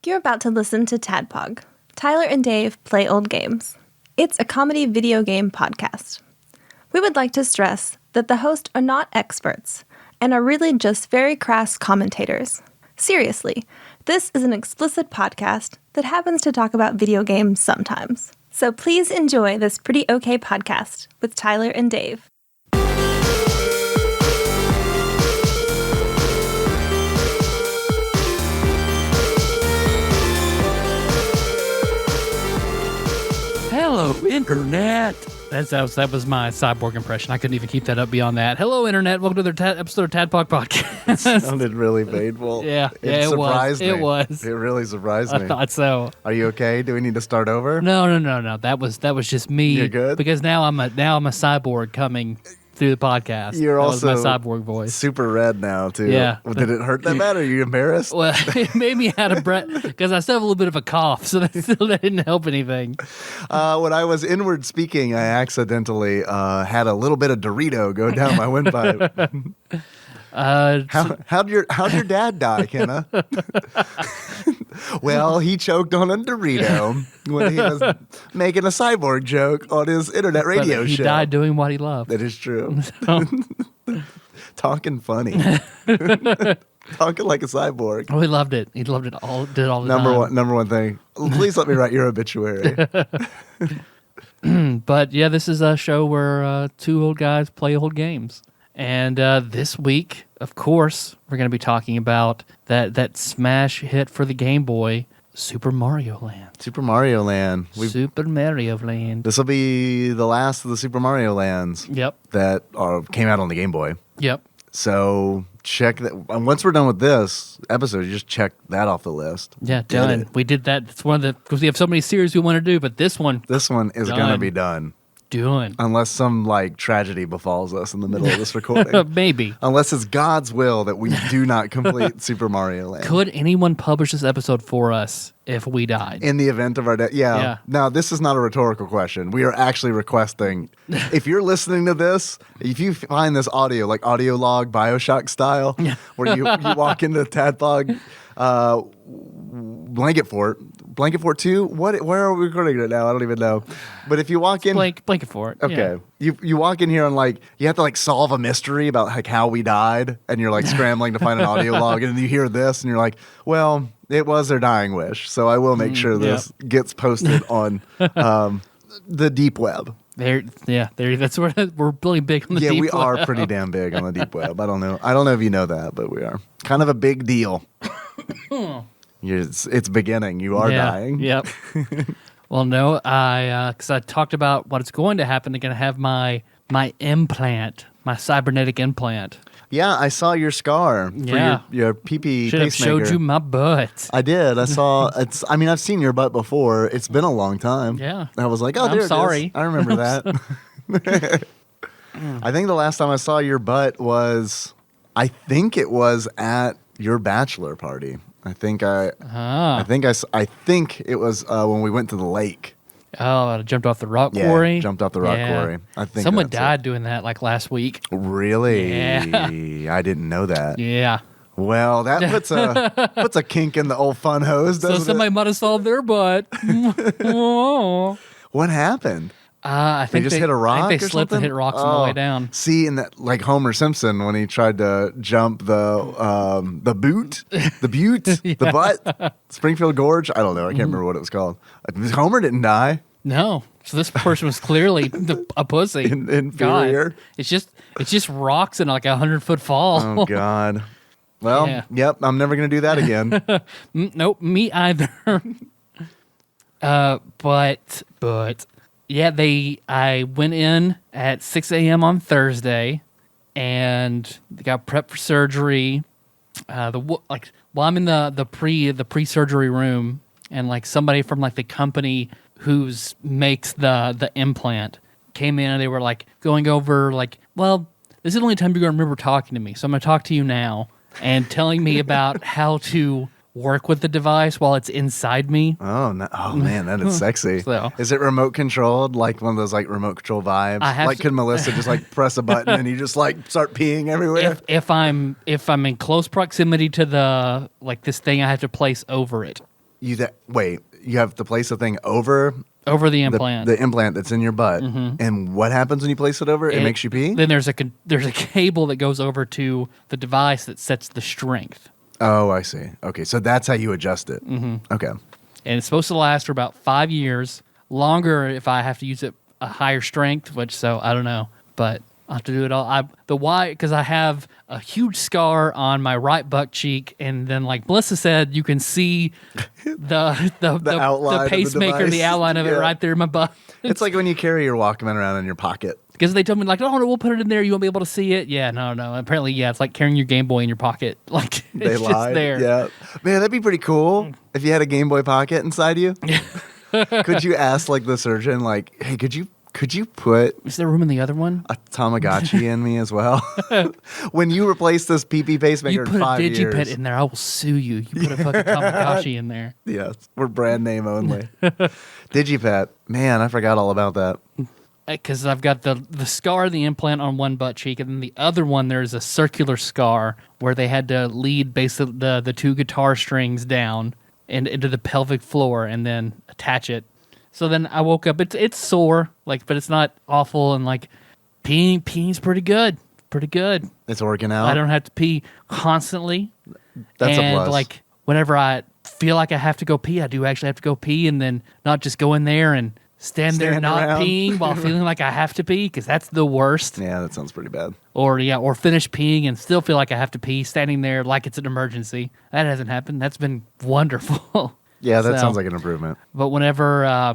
You're about to listen to TADPOG, Tyler and Dave Play Old Games. It's a comedy video game podcast. We would like to stress that the hosts are not experts and are really just very crass commentators. Seriously, this is an explicit podcast that happens to talk about video games sometimes. So please enjoy this pretty okay podcast with Tyler and Dave. Hello, Internet. That was my cyborg impression. I couldn't even keep that up beyond that. Hello, Internet. Welcome to another episode of TADPOG Podcast. It sounded really painful. It surprised was. me. It was. It really surprised me. I thought so. Are you okay? Do we need to start over? No. That was just me. You're good? Because now I'm a cyborg coming through the podcast. You're that also was my cyborg voice. super red now, too. Yeah. Well, did it hurt that bad? Are you embarrassed? Well, it made me out of breath because I still have a little bit of a cough, so that didn't help anything. When I was inward speaking, I accidentally had a little bit of Dorito go down my windpipe. How'd your dad die, Kenna? Well, he choked on a Dorito when he was making a cyborg joke on his internet radio But he show. He died doing what he loved. That is true. So, Talking funny. Talking like a cyborg. oh, he loved it. He loved it all. Did it all the time. Number one thing. Please let me write your obituary. But yeah, this is a show where two old guys play old games. And this week, of course, we're going to be talking about that smash hit for the Game Boy, Super Mario Land. Super Mario Land. Super Mario Land. This will be the last of the Super Mario Lands Yep. that came out on the Game Boy. Yep. So check that. And once we're done with this episode, you just check that off the list. Yeah, done. We did that. It's one of the, because we have so many series we want to do, but this one This one is going to be done. doing. Unless some tragedy befalls us in the middle of this recording. Maybe. Unless it's God's will that we do not complete Super Mario Land. Could anyone publish this episode for us if we died? In the event of our death. Yeah. Now, this is not a rhetorical question. We are actually requesting, if you're listening to this, if you find this audio, like audio log, Bioshock style, where you walk into Tadpog, Blanket Fort 2, where are we recording it now? I don't even know. But if you walk in... Blanket Fort. Okay. Yeah. You walk in here and you have to solve a mystery about how we died, and you're scrambling to find an audio log, and then you hear this and you're like, well, it was their dying wish, so I will make sure this gets posted on the deep web. That's where we're really big on the deep web. Yeah, we are pretty damn big on the deep web. I don't know if you know that, but we are kind of a big deal. It's beginning. You are dying. Yep. Well, no, because I talked about what's going to happen. I'm going to have my implant, my cybernetic implant. Yeah, I saw your scar for your pee-pee Should have pacemaker. showed you my butt. I did. I saw. I've seen your butt before. It's been a long time. Yeah. I was like, oh, I'm there sorry. it is. I remember that. I think the last time I saw your butt was, I think it was at your bachelor party. I think it was when we went to the lake. Oh, I jumped off the rock quarry. Yeah, jumped off the rock quarry. I think someone died doing that last week. Really? Yeah. I didn't know that. Yeah. Well, that puts a kink in the old fun hose, doesn't So somebody might have solved their butt. it? What happened? I think they just hit a rock. I think they or slipped something? and hit rocks on the way down. See, in that Homer Simpson when he tried to jump the the butt, Springfield Gorge. I don't know. I can't remember what it was called. Homer didn't die. No. So this person was clearly a pussy. Inferior. God. It's just rocks in 100-foot fall. Oh God. Well, Yep. I'm never gonna do that again. Nope. Me either. But. Yeah, I went in at 6 a.m. on Thursday, and they got prepped for surgery. While I'm in the pre-surgery room, and somebody from the company who's makes the implant came in, and they were going over well, this is the only time you're gonna remember talking to me, so I'm gonna talk to you now and telling me about how to work with the device while it's inside me. Oh, no. Oh man, that is sexy. So, is it remote controlled? Like one of those remote control vibes? Could Melissa just press a button and you just start peeing everywhere? If I'm in close proximity to the this thing I have to place over it. Wait, you have to place the thing over the implant. The implant that's in your butt. And what happens when you place it over? It makes you pee? Then there's a cable that goes over to the device that sets the strength. Oh, I see. Okay, so that's how you adjust it. Okay. And it's supposed to last for about 5 years. Longer if I have to use it a higher strength, so I don't know. But I'll have to do it all. Because I have a huge scar on my right butt cheek, and then like Melissa said, you can see the outline pacemaker, the outline of it right there in my butt. It's like when you carry your Walkman around in your pocket. Because they told me, like, oh, no, we'll put it in there. You won't be able to see it. Yeah, no. Apparently, yeah, it's like carrying your Gameboy in your pocket. Like, They it's lied. just there. Yeah. Man, that'd be pretty cool if you had a Game Boy Pocket inside you. Could you ask, like, the surgeon, like, hey, could you put Is there room in the other one? a Tamagotchi in me as well? When you replace this PP pacemaker You put in a 5 years. DigiPet in there, I will sue you. You put a fucking Tamagotchi in there. Yes, we're brand name only. DigiPet. Man, I forgot all about that. Because I've got the scar of the implant on one butt cheek, and then the other one, there's a circular scar where they had to lead basically the two guitar strings down and into the pelvic floor and then attach it. So then I woke up. It's sore, like, but it's not awful, and like peeing's pretty good. Pretty good. It's working out. I don't have to pee constantly. That's and a plus. Like whenever I feel like I have to go pee, I do actually have to go pee, and then not just go in there and stand there not around. peeing while feeling like I have to pee, because that's the worst. Yeah, that sounds pretty bad. Or finish peeing and still feel like I have to pee, standing there like it's an emergency. That hasn't happened. That's been wonderful. Yeah, that sounds like an improvement. But whenever I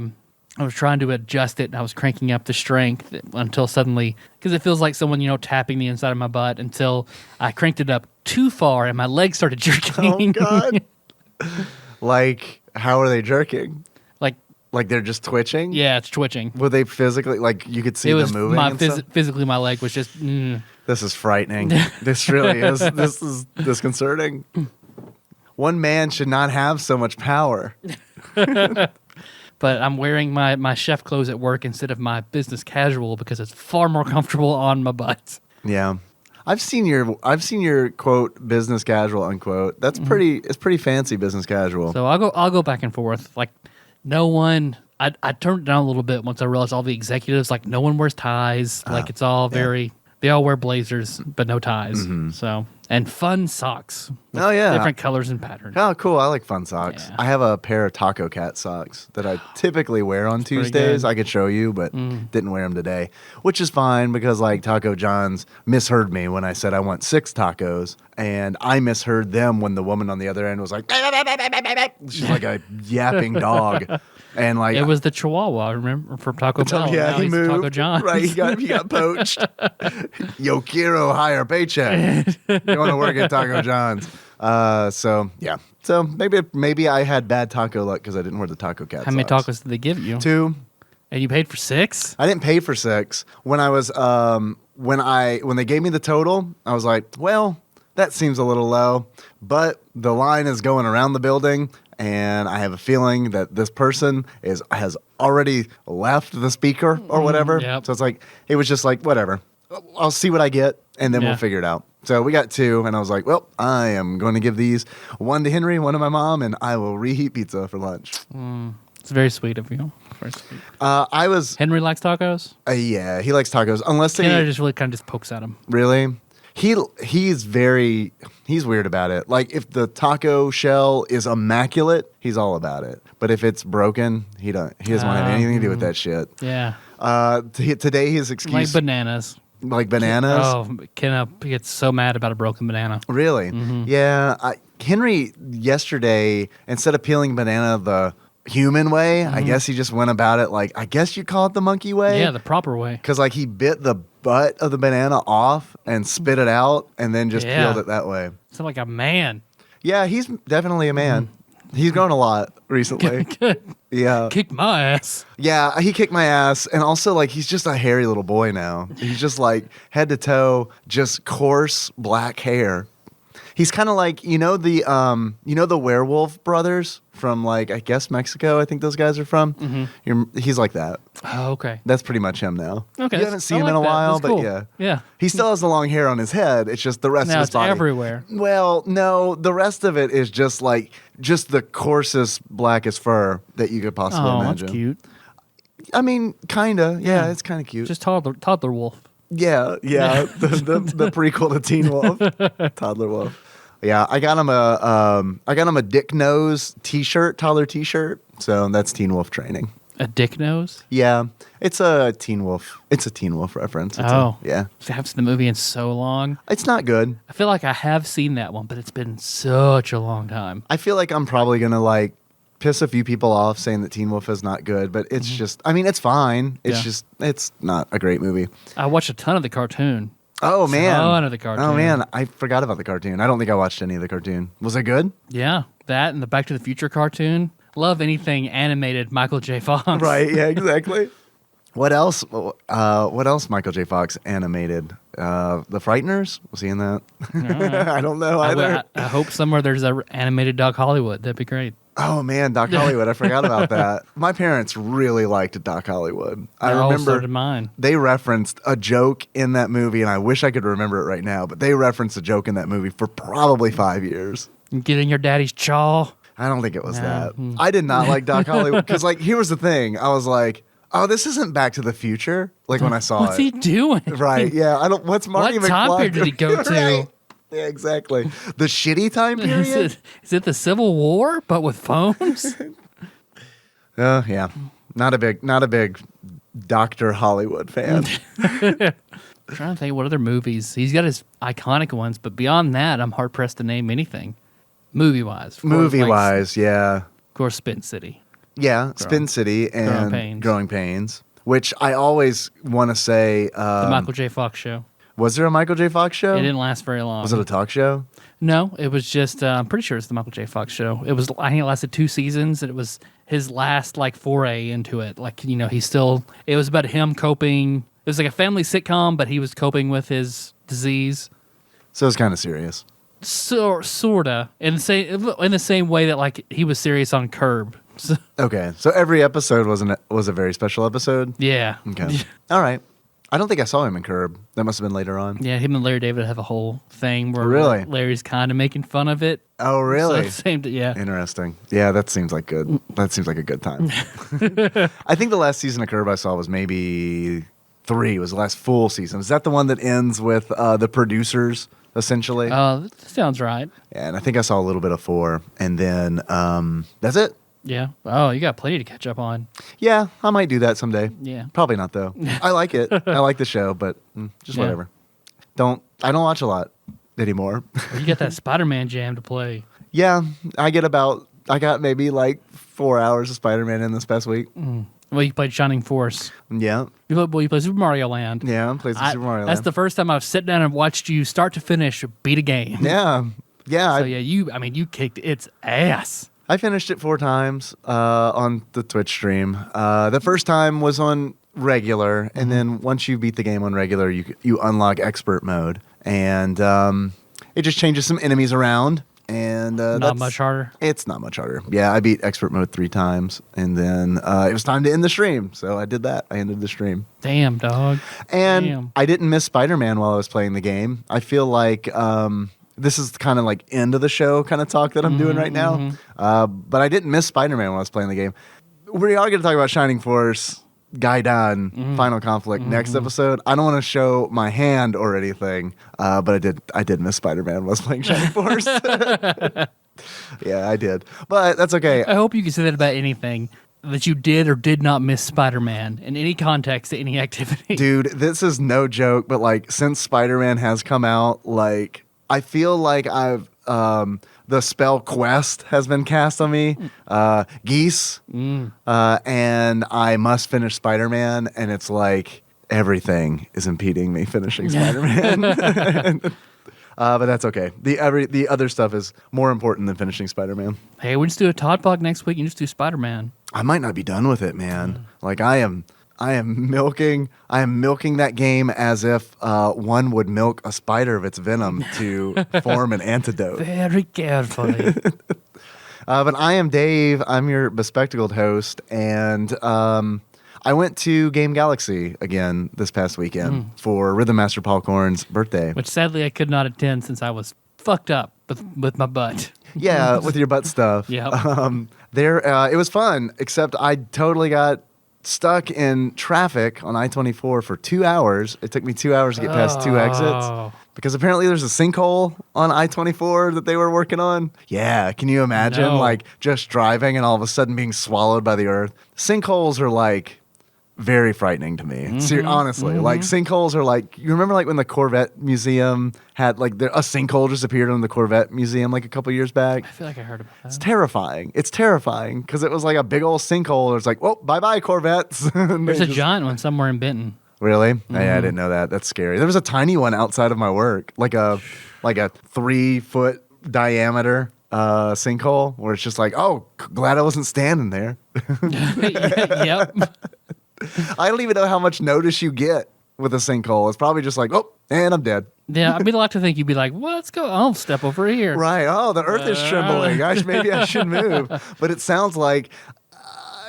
was trying to adjust it, and I was cranking up the strength until suddenly, because it feels like someone, tapping the inside of my butt, until I cranked it up too far and my legs started jerking. Oh, God. Like, how are they jerking? Like they're just twitching? Yeah, it's twitching. Were they physically, like, you could see them moving and stuff? Physically, my leg was just... This is frightening. This really is. This is disconcerting. One man should not have so much power. But I'm wearing my chef clothes at work instead of my business casual because it's far more comfortable on my butt. Yeah. I've seen your quote business casual unquote. That's it's pretty fancy business casual. So I'll go back and forth. Like no one I turned it down a little bit once I realized all the executives, like no one wears ties. Like it's all very they all wear blazers but no ties. So and fun socks. Oh yeah. Different colors and patterns. Oh, cool. I like fun socks. Yeah. I have a pair of Taco Cat socks that I typically wear on Tuesdays. I could show you, but didn't wear them today, which is fine because like Taco John's misheard me when I said I want 6 tacos, and I misheard them when the woman on the other end was like, she's like a yapping dog. And like it was the Chihuahua, I remember, from Taco Bell. Yeah, Now he he's moved. Taco John. Right, he got poached. Yo quiero higher paycheck. You want to work at Taco John's. So yeah. So maybe I had bad taco luck because I didn't wear the Taco Cat How many socks. tacos did they give you? 2. And you paid for 6? I didn't pay for 6. When I was when they gave me the total, I was like, well, that seems a little low. But the line is going around the building, and I have a feeling that this person has already left the speaker or whatever. Yep. So it's like it was just like whatever. I'll see what I get, and then Yeah. we'll figure it out. So we got 2, and I was like, well, I am going to give these one to Henry, one to my mom, and I will reheat pizza for lunch. It's very sweet of you. Very sweet. I was Henry likes tacos? yeah, he likes tacos unless they Kenna just really kind of just pokes at him. really. He's weird about it. Like if the taco shell is immaculate, he's all about it. But if it's broken, he doesn't want to have anything to do with that shit. Yeah. Today his Like excuse bananas. like bananas. Oh, Kenna gets so mad about a broken banana. Really? Yeah. Henry yesterday, instead of peeling banana the human way, I guess he just went about it like I guess you call it the monkey way. Yeah, the proper way. Because like he bit the butt of the banana off and spit it out and then just Yeah. peeled it that way. Sounds like a man. Yeah, he's definitely a man. He's grown a lot recently. Yeah. Kicked my ass. Yeah, he kicked my ass. And also, like, he's just a hairy little boy now. He's just, like, head to toe, just coarse black hair. He's kind of like the werewolf brothers from like I guess Mexico. I think those guys are from. Mm-hmm. He's like that. Oh, okay. That's pretty much him now. Okay, you haven't seen him in a while, but yeah. He still has the long hair on his head. It's just the rest Now of his it's body everywhere. Well, no, the rest of it is just the coarsest, blackest fur that you could possibly imagine. That's cute. I mean, kinda. Yeah, it's kind of cute. Just toddler wolf. Yeah. The prequel to Teen Wolf, Toddler Wolf. Yeah, I got him a Dick Nose T-shirt, toddler T-shirt. So that's Teen Wolf training. A dick nose? Yeah, it's a Teen Wolf. It's a Teen Wolf reference. Yeah. I haven't seen the movie in so long. It's not good. I feel like I have seen that one, but it's been such a long time. I feel like I'm probably gonna piss a few people off saying that Teen Wolf is not good, but it's just. I mean, it's fine. It's just. It's not a great movie. I watched a ton of the cartoon. Oh man! Ton of the cartoon. Oh man! I forgot about the cartoon. I don't think I watched any of the cartoon. Was it good? Yeah, that and the Back to the Future cartoon. Love anything animated Michael J. Fox. Right, yeah, exactly. What else? What else Michael J. Fox animated? The Frighteners? Was he in that? I don't know either. I hope somewhere there's an animated Doc Hollywood. That'd be great. Oh, man, Doc Hollywood. I forgot about that. My parents really liked Doc Hollywood. I remember so did mine. They referenced a joke in that movie, and I wish I could remember it right now, but they referenced a joke in that movie for probably 5 years. Get in your daddy's chaw. I don't think it was that. I did not like Doc Hollywood because, here was the thing. I was like, "Oh, this isn't Back to the Future." When I saw What's he doing? Right? Yeah. I don't. What's Marty McFly? What time period did he go to? Right. Yeah, exactly. The shitty time period. Is it the Civil War but with phones? Yeah. Not a big Dr. Hollywood fan. I'm trying to think what other movies. He's got his iconic ones, but beyond that, I'm hard pressed to name anything. Movie-wise. Yeah. Of course, Spin City. Yeah, Spin City and Growing Pains, which I always want to say... the Michael J. Fox show. Was there a Michael J. Fox show? It didn't last very long. Was it a talk show? No, it was just... I'm pretty sure it's the Michael J. Fox show. I think it lasted 2 seasons, and it was his last foray into it. He's still... It was about him coping... It was like a family sitcom, but he was coping with his disease. So it's kind of serious. Sorta, in the same way that he was serious on Curb. Okay, so every episode was a very special episode. Yeah. Okay. All right. I don't think I saw him in Curb. That must have been later on. Yeah, him and Larry David have a whole thing where really? Larry's kind of making fun of it. Oh, really? So yeah. Interesting. Yeah, that seems like good. That seems like a good time. I think the last season of Curb I saw was maybe 3. It was the last full season. Is that the one that ends with the producers? Essentially. Oh, that sounds right. Yeah, and I think I saw a little bit of 4, and then that's it. Yeah. Oh, you got plenty to catch up on. Yeah, I might do that someday. Yeah. Probably not though. I like it. I like the show, but just whatever. I don't watch a lot anymore. Well, you got that Spider-Man jam to play. Yeah, I got maybe 4 hours of Spider-Man in this past week. Well, you played Shining Force. Yeah. You played Super Mario Land. Yeah, I played Super Mario Land. That's the first time I've sat down and watched you start to finish beat a game. Yeah. Yeah. So you kicked its ass. I finished it 4 times on the Twitch stream. The first time was on regular, and then once you beat the game on regular, you unlock expert mode, and it just changes some enemies around. And not much harder. It's not much harder. Yeah, I beat expert mode 3 times, and then it was time to end the stream, so I did that. I ended the stream. Damn, dog. And I didn't miss Spider-Man while I was playing the game. I feel like this is kind of end of the show kind of talk that I'm doing right now. But I didn't miss Spider-Man when I was playing the game. We are going to talk about Shining Force, Gaiden, Final Conflict next episode. I don't want to show my hand or anything, but I did miss Spider-Man when I was playing Shining Force. Yeah, I did. But that's okay. I hope you can say that about anything. That you did or did not miss Spider-Man in any context, any activity. Dude, this is no joke, but since Spider-Man has come out, I feel like I've the spell Quest has been cast on me, Geese, and I must finish Spider-Man, and it's everything is impeding me finishing Spider-Man. But that's okay. The other stuff is more important than finishing Spider-Man. Hey, we just do a TADPOG next week and just do Spider-Man. I might not be done with it, man. I am milking that game as if one would milk a spider of its venom to form an antidote. Very carefully. But I am Dave. I'm your bespectacled host, and I went to Game Galaxy again this past weekend for Rhythm Master Paul Korn's birthday. Which sadly I could not attend since I was fucked up with my butt. Yeah, with your butt stuff. Yeah. It was fun, except I totally got stuck in traffic on I-24 for 2 hours. It took me 2 hours to get past 2 exits because apparently there's a sinkhole on I-24 that they were working on. Yeah, can you imagine like just driving and all of a sudden being swallowed by the earth? Sinkholes are like very frightening to me. Honestly, like sinkholes are like, you remember like when the Corvette Museum had like a sinkhole just appeared in the Corvette Museum like a couple years back? I feel like I heard about that. It's terrifying. It's terrifying because it was like a big old sinkhole. It's like, well, bye-bye Corvettes. There's a giant one somewhere in Benton. Really? Yeah, I didn't know that. That's scary. There was a tiny one outside of my work, like a 3-foot diameter sinkhole where it's just like, oh, glad I wasn't standing there. Yep. I don't even know how much notice you get with a sinkhole. It's probably just like, oh, and I'm dead. Yeah, I'd like to think you'd be like, let's go. I'll step over here. Right. Oh, the earth is trembling. Maybe I should move. But it sounds like,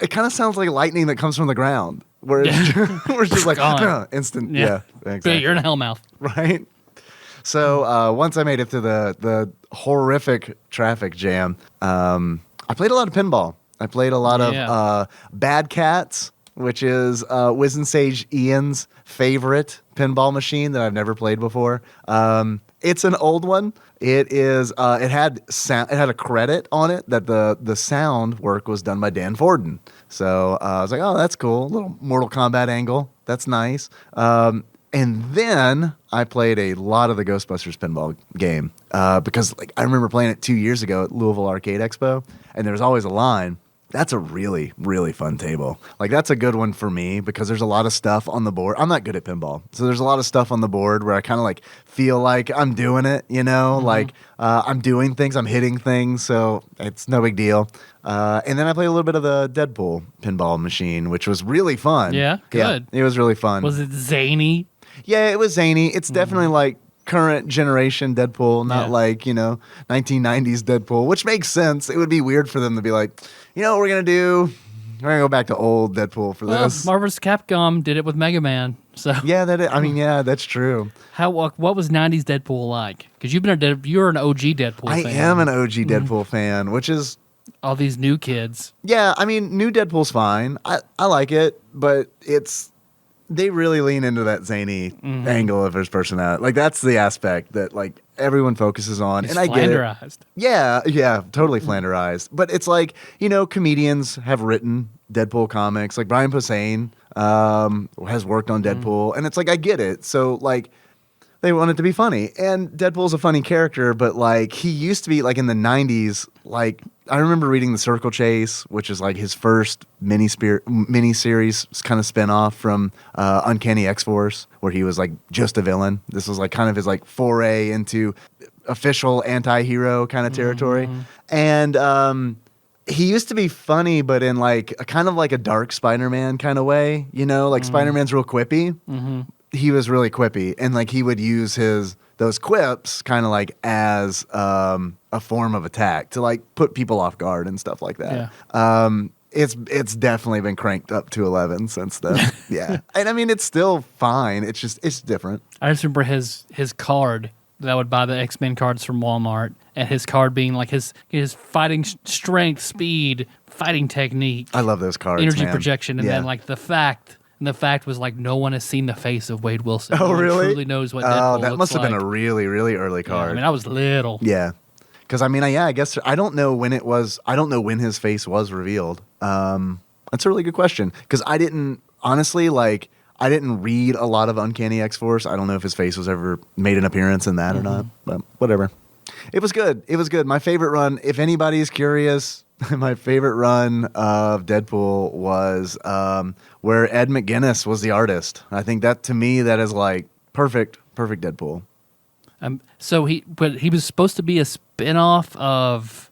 it kind of sounds like lightning that comes from the ground. Where it's just like, instant. Yeah, exactly. You're in hellmouth. Right. So once I made it through the horrific traffic jam, I played a lot of pinball. I played a lot of Bad Cats, which is Wiz and Sage Ian's favorite pinball machine that I've never played before. It's an old one. It is. It had a credit on it that the sound work was done by Dan Forden. So I was like, oh, that's cool. A little Mortal Kombat angle. That's nice. And then I played a lot of the Ghostbusters pinball game because like I remember playing it 2 years ago at Louisville Arcade Expo, and there was always a line. That's a really, really fun table. Like, that's a good one for me because there's a lot of stuff on the board. I'm not good at pinball. So there's a lot of stuff on the board where I kind of like feel like I'm doing it, you know? Like, I'm doing things, I'm hitting things, so it's no big deal. And then I played a little bit of the Deadpool pinball machine, which was really fun. Yeah, good. Yeah, it was really fun. Was it zany? Yeah, it was zany. It's definitely like current generation Deadpool, not like, 1990s Deadpool, which makes sense. It would be weird for them to be like, you know what we're going to do? We're going to go back to old Deadpool for this. Marvel's Capcom did it with Mega Man. So yeah, that's true. What was 90s Deadpool like? Because you're an OG Deadpool fan. I am an OG Deadpool fan, which is all these new kids. Yeah, I mean, new Deadpool's fine. I like it, but they really lean into that zany angle of his personality. Like, that's the aspect that, like, everyone focuses on. He's and I get it. flanderized. Yeah, totally flanderized. But it's like, comedians have written Deadpool comics. Like, Brian Posehn has worked on Deadpool. And it's like, I get it. So, like, they want it to be funny. And Deadpool's a funny character, but, like, he used to be, like, in the 90s, like, I remember reading The Circle Chase, which is like his first mini-series kind of spinoff from Uncanny X-Force, where he was like just a villain. This was like kind of his like foray into official anti-hero kind of territory. And he used to be funny, but in like a kind of like a dark Spider-Man kind of way, like Spider-Man's real quippy. He was really quippy, and like he would use those quips kind of like as a form of attack to like put people off guard and stuff like that. Yeah. It's definitely been cranked up to 11 since then. Yeah. And I mean, it's still fine. It's different. I just remember his card that I would buy the X-Men cards from Walmart, and his card being like his fighting strength, speed, fighting technique. I love those cards, energy man. projection, and then like the fact. And the fact was, like, no one has seen the face of Wade Wilson. Oh, really? No one truly knows what Deadpool looks like. Oh, that must have been a really, really early card. Yeah, I mean, I was little. Yeah. Because, I mean, I guess I don't know when it was. I don't know when his face was revealed. That's a really good question. Because I didn't read a lot of Uncanny X-Force. I don't know if his face was ever made an appearance in that or not. But whatever. It was good. It was good. My favorite run, if anybody's curious, my favorite run of Deadpool was where Ed McGuinness was the artist. I think that, to me, that is like perfect Deadpool. So he was supposed to be a spin-off of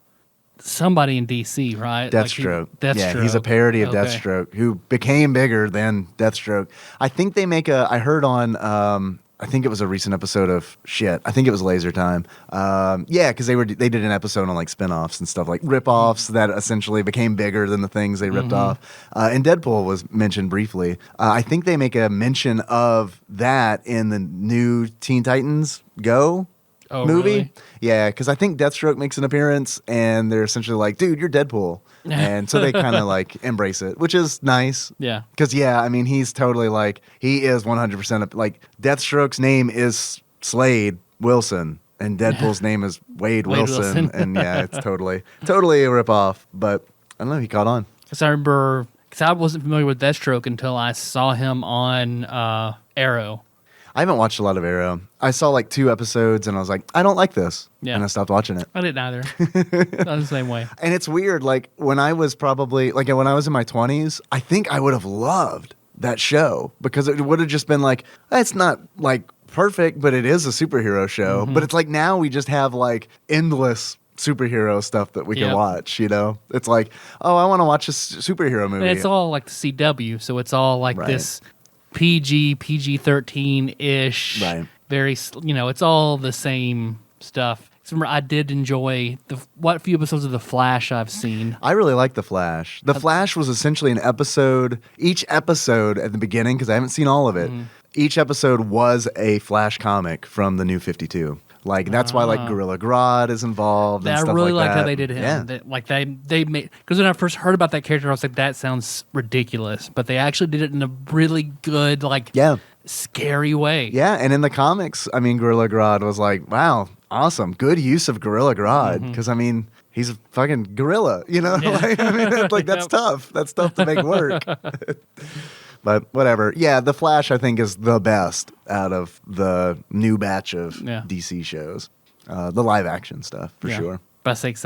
somebody in DC, right? Deathstroke. Deathstroke. Yeah, he's a parody of Okay. Deathstroke who became bigger than Deathstroke. I think they make I heard on, I think it was a recent episode of I think it was Laser Time. Yeah, because they did an episode on like spinoffs and stuff, like ripoffs that essentially became bigger than the things they ripped off. And Deadpool was mentioned briefly. I think they make a mention of that in the new Teen Titans Go movie. Really? Yeah, because I think Deathstroke makes an appearance, and they're essentially like, "Dude, you're Deadpool," and so they kind of like embrace it, which is nice. Yeah. Because I mean, he's totally like he is 100% like Deathstroke's name is Slade Wilson, and Deadpool's name is Wade Wilson, and yeah, it's totally a ripoff. But I don't know, he caught on. Because I remember, because I wasn't familiar with Deathstroke until I saw him on Arrow. I haven't watched a lot of Arrow. I saw like 2 episodes, and I was like, I don't like this, and I stopped watching it. I didn't either. Not the same way. And it's weird, like when I was probably like when I was in my 20s, I think I would have loved that show because it would have just been like, it's not like perfect, but it is a superhero show. But it's like now we just have like endless superhero stuff that we can watch, you know? It's like, oh, I want to watch a superhero movie. And it's all like the CW, so it's all like this PG-13-ish. Right. Very, it's all the same stuff. So remember, I did enjoy what few episodes of The Flash I've seen. I really like The Flash. The Flash was essentially an episode, each episode at the beginning, because I haven't seen all of it, each episode was a Flash comic from the New 52. Like, that's why, like, Gorilla Grodd is involved and stuff like that. I really like how they did him. Yeah. They made, because when I first heard about that character, I was like, that sounds ridiculous. But they actually did it in a really good, scary way. Yeah, and in the comics, I mean, Gorilla Grodd was like, wow, awesome. Good use of Gorilla Grodd. Because, I mean, he's a fucking gorilla, you know? Yeah. I mean, like, that's tough. That's tough to make work. But whatever. Yeah, The Flash, I think, is the best out of the new batch of DC shows. The live action stuff, for sure. But since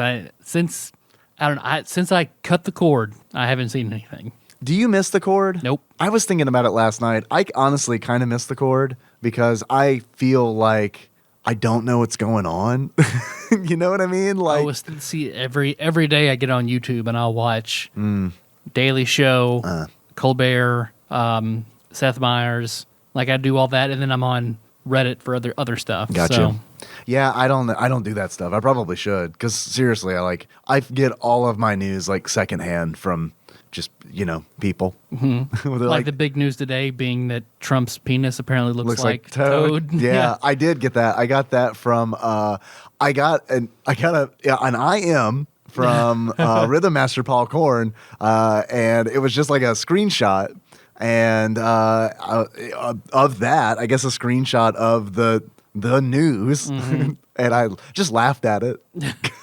I cut the cord, I haven't seen anything. Do you miss the cord? Nope. I was thinking about it last night. I honestly kind of miss the cord because I feel like I don't know what's going on. You know what I mean? Like, see, every day I get on YouTube and I'll watch Daily Show, Colbert, Seth Meyers. Like, I do all that, and then I'm on Reddit for other stuff. Gotcha. So. Yeah, I don't do that stuff. I probably should, because seriously, I get all of my news like secondhand from just people. Like the big news today being that Trump's penis apparently looks like Toad. Yeah, I did get that. I got that from I got an IM from Rhythm Master Paul Korn, and it was just like a screenshot. And of that, I guess a screenshot of the news, and I just laughed at it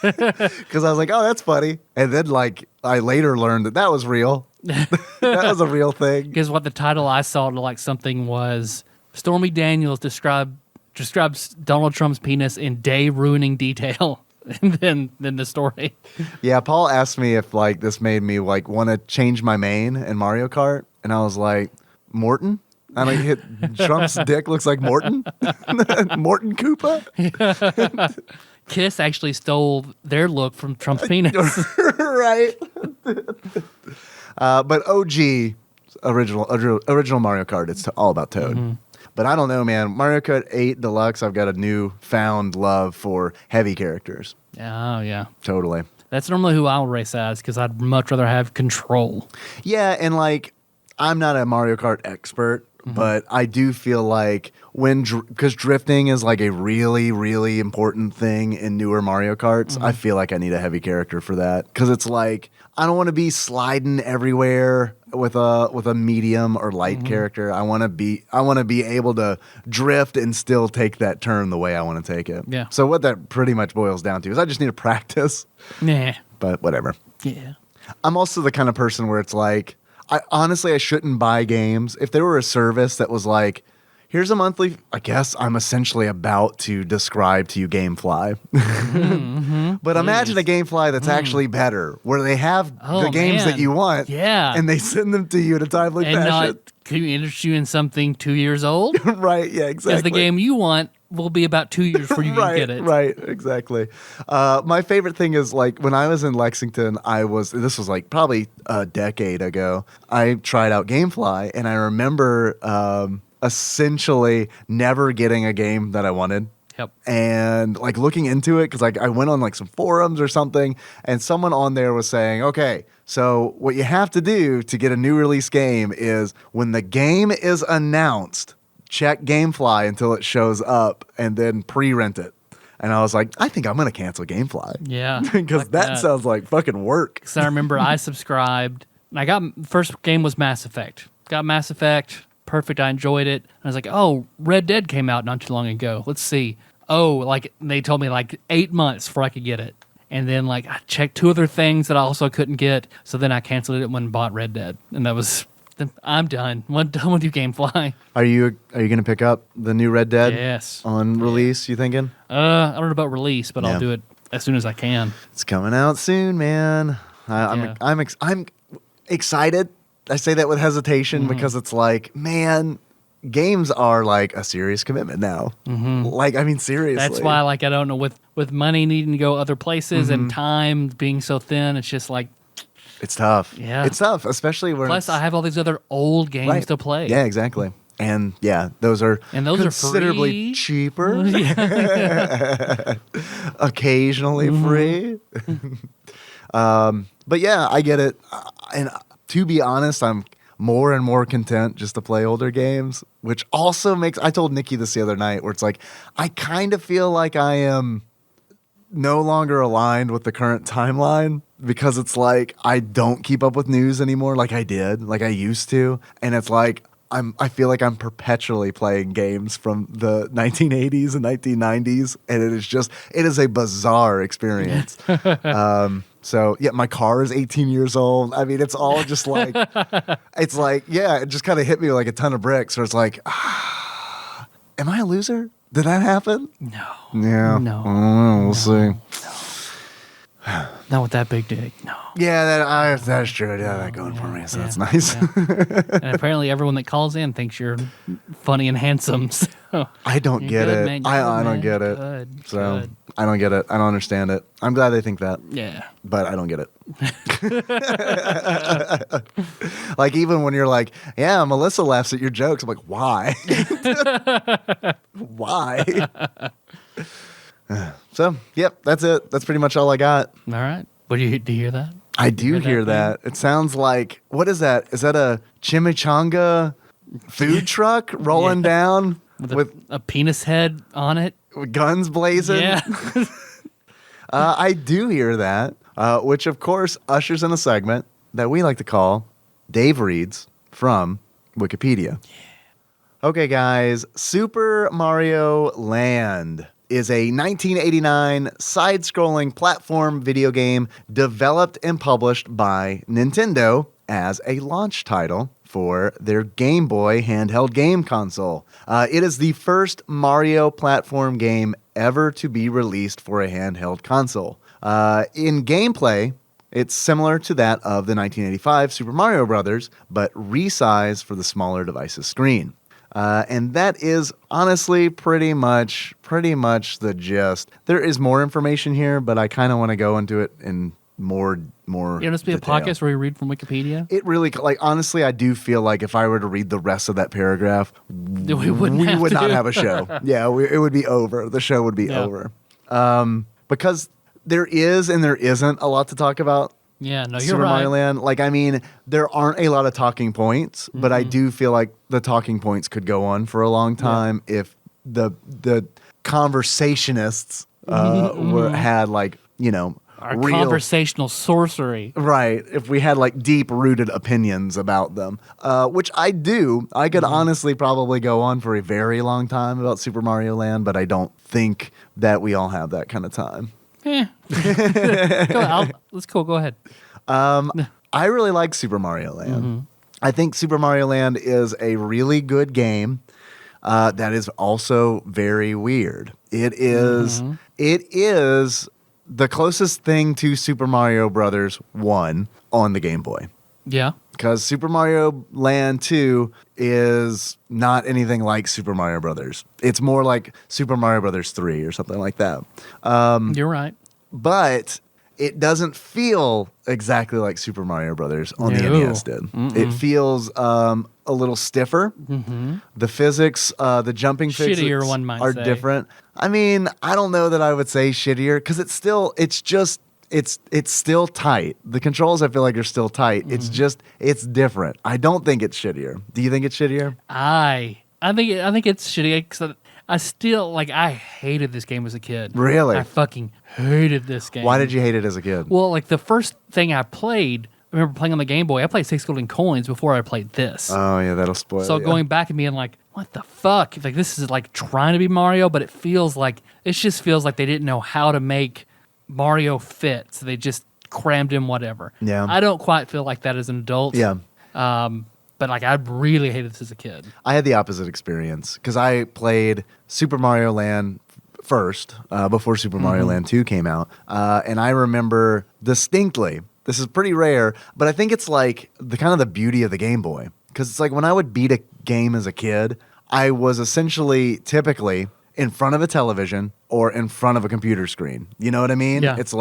because I was like, "Oh, that's funny." And then, I later learned that was real. That was a real thing. Because what the title I saw to something was Stormy Daniels describes Donald Trump's penis in day-ruining detail. And then the story. Yeah, Paul asked me if this made me want to change my main in Mario Kart, and I was like, Morton? Trump's dick looks like Morton? Morton Koopa? Kiss actually stole their look from Trump's penis. Right. But OG, original Mario Kart, it's all about Toad. But I don't know, man. Mario Kart 8 Deluxe, I've got a newfound love for heavy characters. Oh, yeah. Totally. That's normally who I'll race as, because I'd much rather have control. Yeah, and I'm not a Mario Kart expert, but I do feel like because drifting is a really, really important thing in newer Mario Karts, I feel like I need a heavy character for that. Because it's I don't want to be sliding everywhere with a medium or light character. I want to be able to drift and still take that turn the way I want to take it. Yeah. So what that pretty much boils down to is I just need to practice. Nah. But whatever. Yeah. I'm also the kind of person where it's I shouldn't buy games. If there were a service that was here's a monthly, I guess I'm essentially about to describe to you Gamefly. But imagine a Gamefly that's actually better, where they have the games that you want, and they send them to you in a timely fashion. Not, can you interest you in something 2 years old? Right, yeah, exactly. Because the game you want will be about 2 years before you can get it. Right, exactly. My favorite thing is like when I was in Lexington, this was like probably a decade ago. I tried out GameFly, and I remember essentially never getting a game that I wanted. Yep. And like looking into it, because like I went on like some forums or something, and someone on there was saying, okay, so what you have to do to get a new release game is when the game is announced, check GameFly until it shows up and then pre-rent it. And I was like, I think I'm going to cancel GameFly. Yeah. Because like that sounds like fucking work. Because I remember I subscribed, and first game was Mass Effect. Got Mass Effect, perfect, I enjoyed it. And I was like, oh, Red Dead came out not too long ago. Let's see. Oh, like they told me like 8 months before I could get it. And then like I checked 2 other things that I also couldn't get. So then I canceled it and bought Red Dead. And that was, I'm done. I'm done with you, GameFly. Are you going to pick up the new Red Dead? Yes. On release, you thinking? I don't know about release, but I'll do it as soon as I can. It's coming out soon, man. I'm excited. I say that with hesitation because it's like, man, games are like a serious commitment now. Like, I mean, seriously. That's why, like, I don't know, with money needing to go other places and time being so thin, it's just like, it's tough. Yeah. It's tough, especially when plus I have all these other old games to play. Yeah, exactly. And yeah, those are considerably are free. cheaper. Occasionally free. But yeah, I get it. And to be honest, I'm more and more content just to play older games, which also makes, I told Nikki this the other night, where it's like, I kind of feel like I am no longer aligned with the current timeline, because it's like I don't keep up with news anymore like I did, like I used to. And it's like I feel like I'm perpetually playing games from the 1980s and 1990s, and it is a bizarre experience. So yeah, my car is 18 years old. I mean, it's all just like, it's like, yeah, it just kind of hit me like a ton of bricks. Where it's like, am I a loser? Did that happen? No. Yeah. No. I don't know. We'll see. Not with that big dick. No. Yeah, that's true. I got that going for me, so that's nice. And apparently everyone that calls in thinks you're funny and handsome. So I don't get good, it. man. I don't get it. Good. So Good. I don't get it. I don't understand it. I'm glad they think that. Yeah. But I don't get it. Like, even when you're like, yeah, Melissa laughs at your jokes, I'm like, why? Why? So, yep, that's it. That's pretty much all I got. All right. Do you hear that? I do hear that. It sounds like, what is that? Is that a chimichanga food truck rolling down with a penis head on it? With guns blazing? Yeah. I do hear that, which of course ushers in a segment that we like to call Dave Reads from Wikipedia. Yeah. Okay, guys, Super Mario Land is a 1989 side-scrolling platform video game developed and published by Nintendo as a launch title for their Game Boy handheld game console. It is the first Mario platform game ever to be released for a handheld console. In gameplay, it's similar to that of the 1985 Super Mario Bros., but resized for the smaller device's screen. And that is honestly pretty much the gist. There is more information here, but I kind of want to go into it in more. You want us to be detail. a podcast where you read from Wikipedia? It really, like, honestly, I do feel like if I were to read the rest of that paragraph, we would not have a show. Yeah, it would be over. The show would be over. Because there is and there isn't a lot to talk about. Yeah, no, you're Super right. Mario Land. Like, I mean, there aren't a lot of talking points, but I do feel like the talking points could go on for a long time if the conversationists had, like, you know, Our real conversational sorcery. Right. If we had like deep rooted opinions about them, which I do, I could honestly probably go on for a very long time about Super Mario Land, but I don't think that we all have that kind of time. Let's go. Go ahead. I really like Super Mario Land. I think Super Mario Land is a really good game that is also very weird. It is the closest thing to Super Mario Brothers 1 on the Game Boy. Yeah. Because Super Mario Land 2 is not anything like Super Mario Brothers. It's more like Super Mario Brothers 3 or something like that. You're right. But it doesn't feel exactly like Super Mario Brothers on the NES did. It feels a little stiffer. The physics, the jumping physics Shittier, one might are say. different. I mean, I don't know that I would say shittier because it's still tight. The controls I feel like are still tight. It's different. I don't think it's shittier. Do you think it's shittier? I think it's shitty because I still I hated this game as a kid. Really? I fucking hated this game. Why did you hate it as a kid? Well, the first thing I played, I remember playing on the Game Boy. I played 6 Golden Coins before I played this. Oh yeah, that'll spoil. So ya. going back and being like, what the fuck? This is trying to be Mario, but it just feels like they didn't know how to make Mario fit, so they just crammed in whatever. Yeah. I don't quite feel like that as an adult. Yeah. But I really hated this as a kid. I had the opposite experience because I played Super Mario Land first before Super Mario Land 2 came out. And I remember distinctly, this is pretty rare, but I think it's the beauty of the Game Boy. Because it's when I would beat a game as a kid, I was essentially typically in front of a television or in front of a computer screen. You know what I mean? Yeah. It's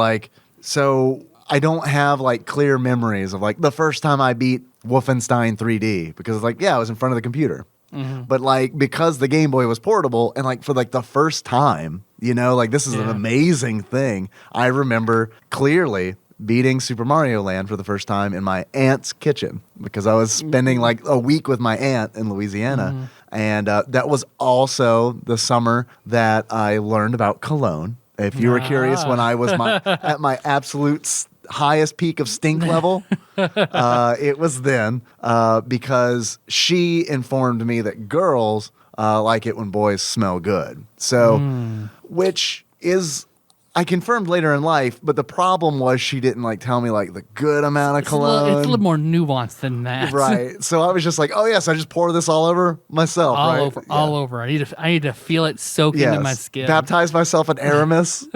so I don't have clear memories of the first time I beat Wolfenstein 3D because I was in front of the computer. But because the Game Boy was portable and for the first time, this is an amazing thing. I remember clearly beating Super Mario Land for the first time in my aunt's kitchen because I was spending a week with my aunt in Louisiana. And that was also the summer that I learned about cologne. If you were curious, when I was at my absolute highest peak of stink level, it was then because she informed me that girls like it when boys smell good. So, which is, I confirmed later in life, but the problem was she didn't tell me the good amount of cologne. It's a little more nuanced than that. Right. So I was just oh yes, I just pour this all over myself. All over. I need to feel it soak into my skin. Baptize myself in Aramis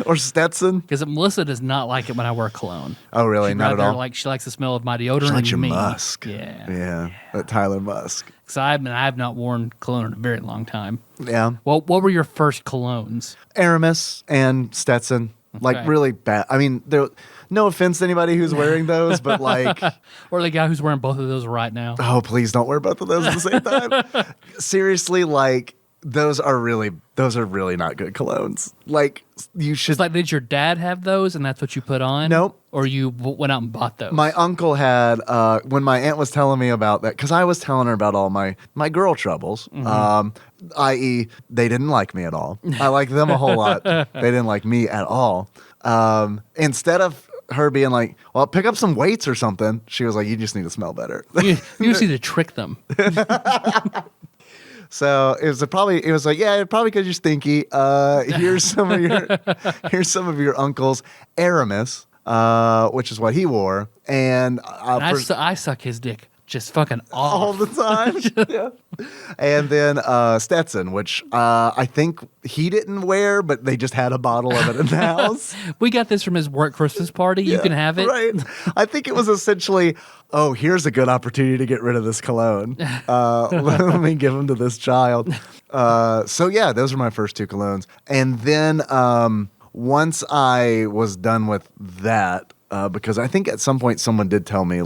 or Stetson. Because Melissa does not like it when I wear cologne. Oh really? Not at all. She likes the smell of my deodorant. She likes your and me. musk. Yeah. That Tyler Musk. Because I have not worn cologne in a very long time. Yeah. Well, what were your first colognes? Aramis and Stetson. Okay. Really bad. I mean, no offense to anybody who's wearing those, but Or the guy who's wearing both of those right now. oh, please don't wear both of those at the same time. Seriously, those are really not good colognes. You should. Did your dad have those and that's what you put on? Nope. Or you went out and bought those? My uncle had, when my aunt was telling me about that, because I was telling her about all my girl troubles, i.e., they didn't like me at all. I liked them a whole lot. They didn't like me at all. Instead of her being well, pick up some weights or something, she was you just need to smell better. You just need to trick them. So it was probably because you're stinky. Here's some of your uncle's Aramis, which is what he wore, and I suck his dick just fucking off all the time. Yeah. And then Stetson, which I think he didn't wear, but they just had a bottle of it in the house. We got this from his work Christmas party. You can have it. Right. I think it was essentially, oh, here's a good opportunity to get rid of this cologne. Let me give them to this child. So yeah, those were my first 2 colognes. And then once I was done with that, because I think at some point someone did tell me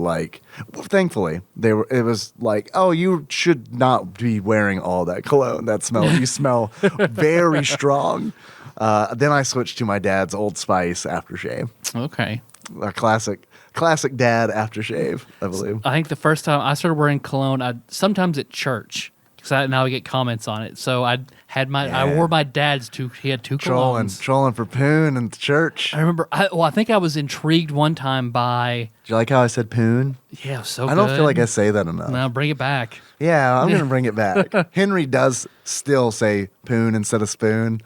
thankfully it was oh, you should not be wearing all that cologne. That smell, you smell very strong. Then I switched to my dad's Old Spice aftershave. Okay. A classic dad aftershave, I believe. I think the first time I started wearing cologne, sometimes at church. Because now I get comments on it. So I wore my dad's 2. He had 2 colognes. Trolling for Poon in the church. I remember. I think I was intrigued one time by. Do you like how I said Poon? Yeah, so I don't feel like I say that enough. No, bring it back. Yeah, I'm gonna bring it back. Henry does still say Poon instead of spoon,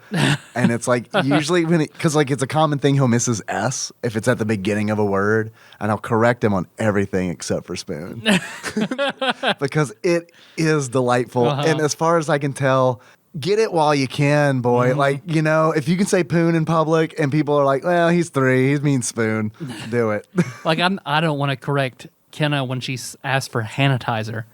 and it's usually because it's a common thing. He'll miss his S if it's at the beginning of a word, and I'll correct him on everything except for spoon because it is delightful. And as far as I can tell, get it while you can, boy. If you can say Poon in public and people are well, he's 3, he means spoon, do it. I don't want to correct Kenna when she asked for sanitizer.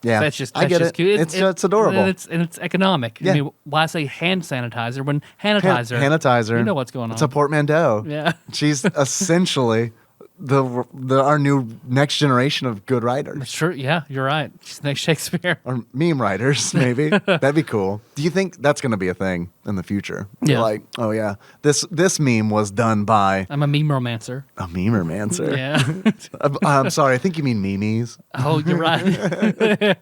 Yeah, That's just I get just it. cute. It's adorable. And it's economic. Yeah. I mean, why say hand sanitizer when sanitizer? Sanitizer. You know what's going on. It's a portmanteau. Yeah. She's essentially our new next generation of good writers. Sure. Yeah, you're right. She's next Shakespeare. Or meme writers, maybe. That'd be cool. Do you think that's going to be a thing in the future? Yeah. You're like, oh yeah, this meme was done by I'm a meme romancer. a memermancer. Yeah. I'm sorry, I think you mean memes. Oh, you're right.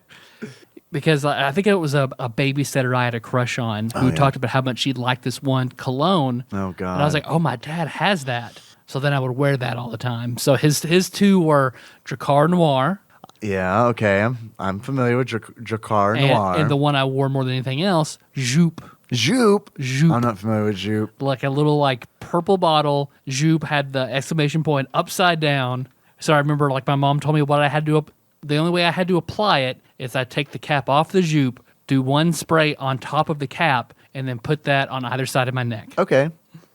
Because I think it was a babysitter I had a crush on who talked about how much she'd like this one cologne. Oh God. And I was like, oh, my dad has that. So then I would wear that all the time. So his two were Dracar Noir. Yeah, okay. I'm familiar with Dracar Noir. And the one I wore more than anything else, Joop. Joop. Joop. I'm not familiar with Joop. Like a little like purple bottle. Joop had the exclamation point upside down. So I remember like my mom told me what I had to the only way I had to apply it is I take the cap off the Joop, do one spray on top of the cap, and then put that on either side of my neck. Okay.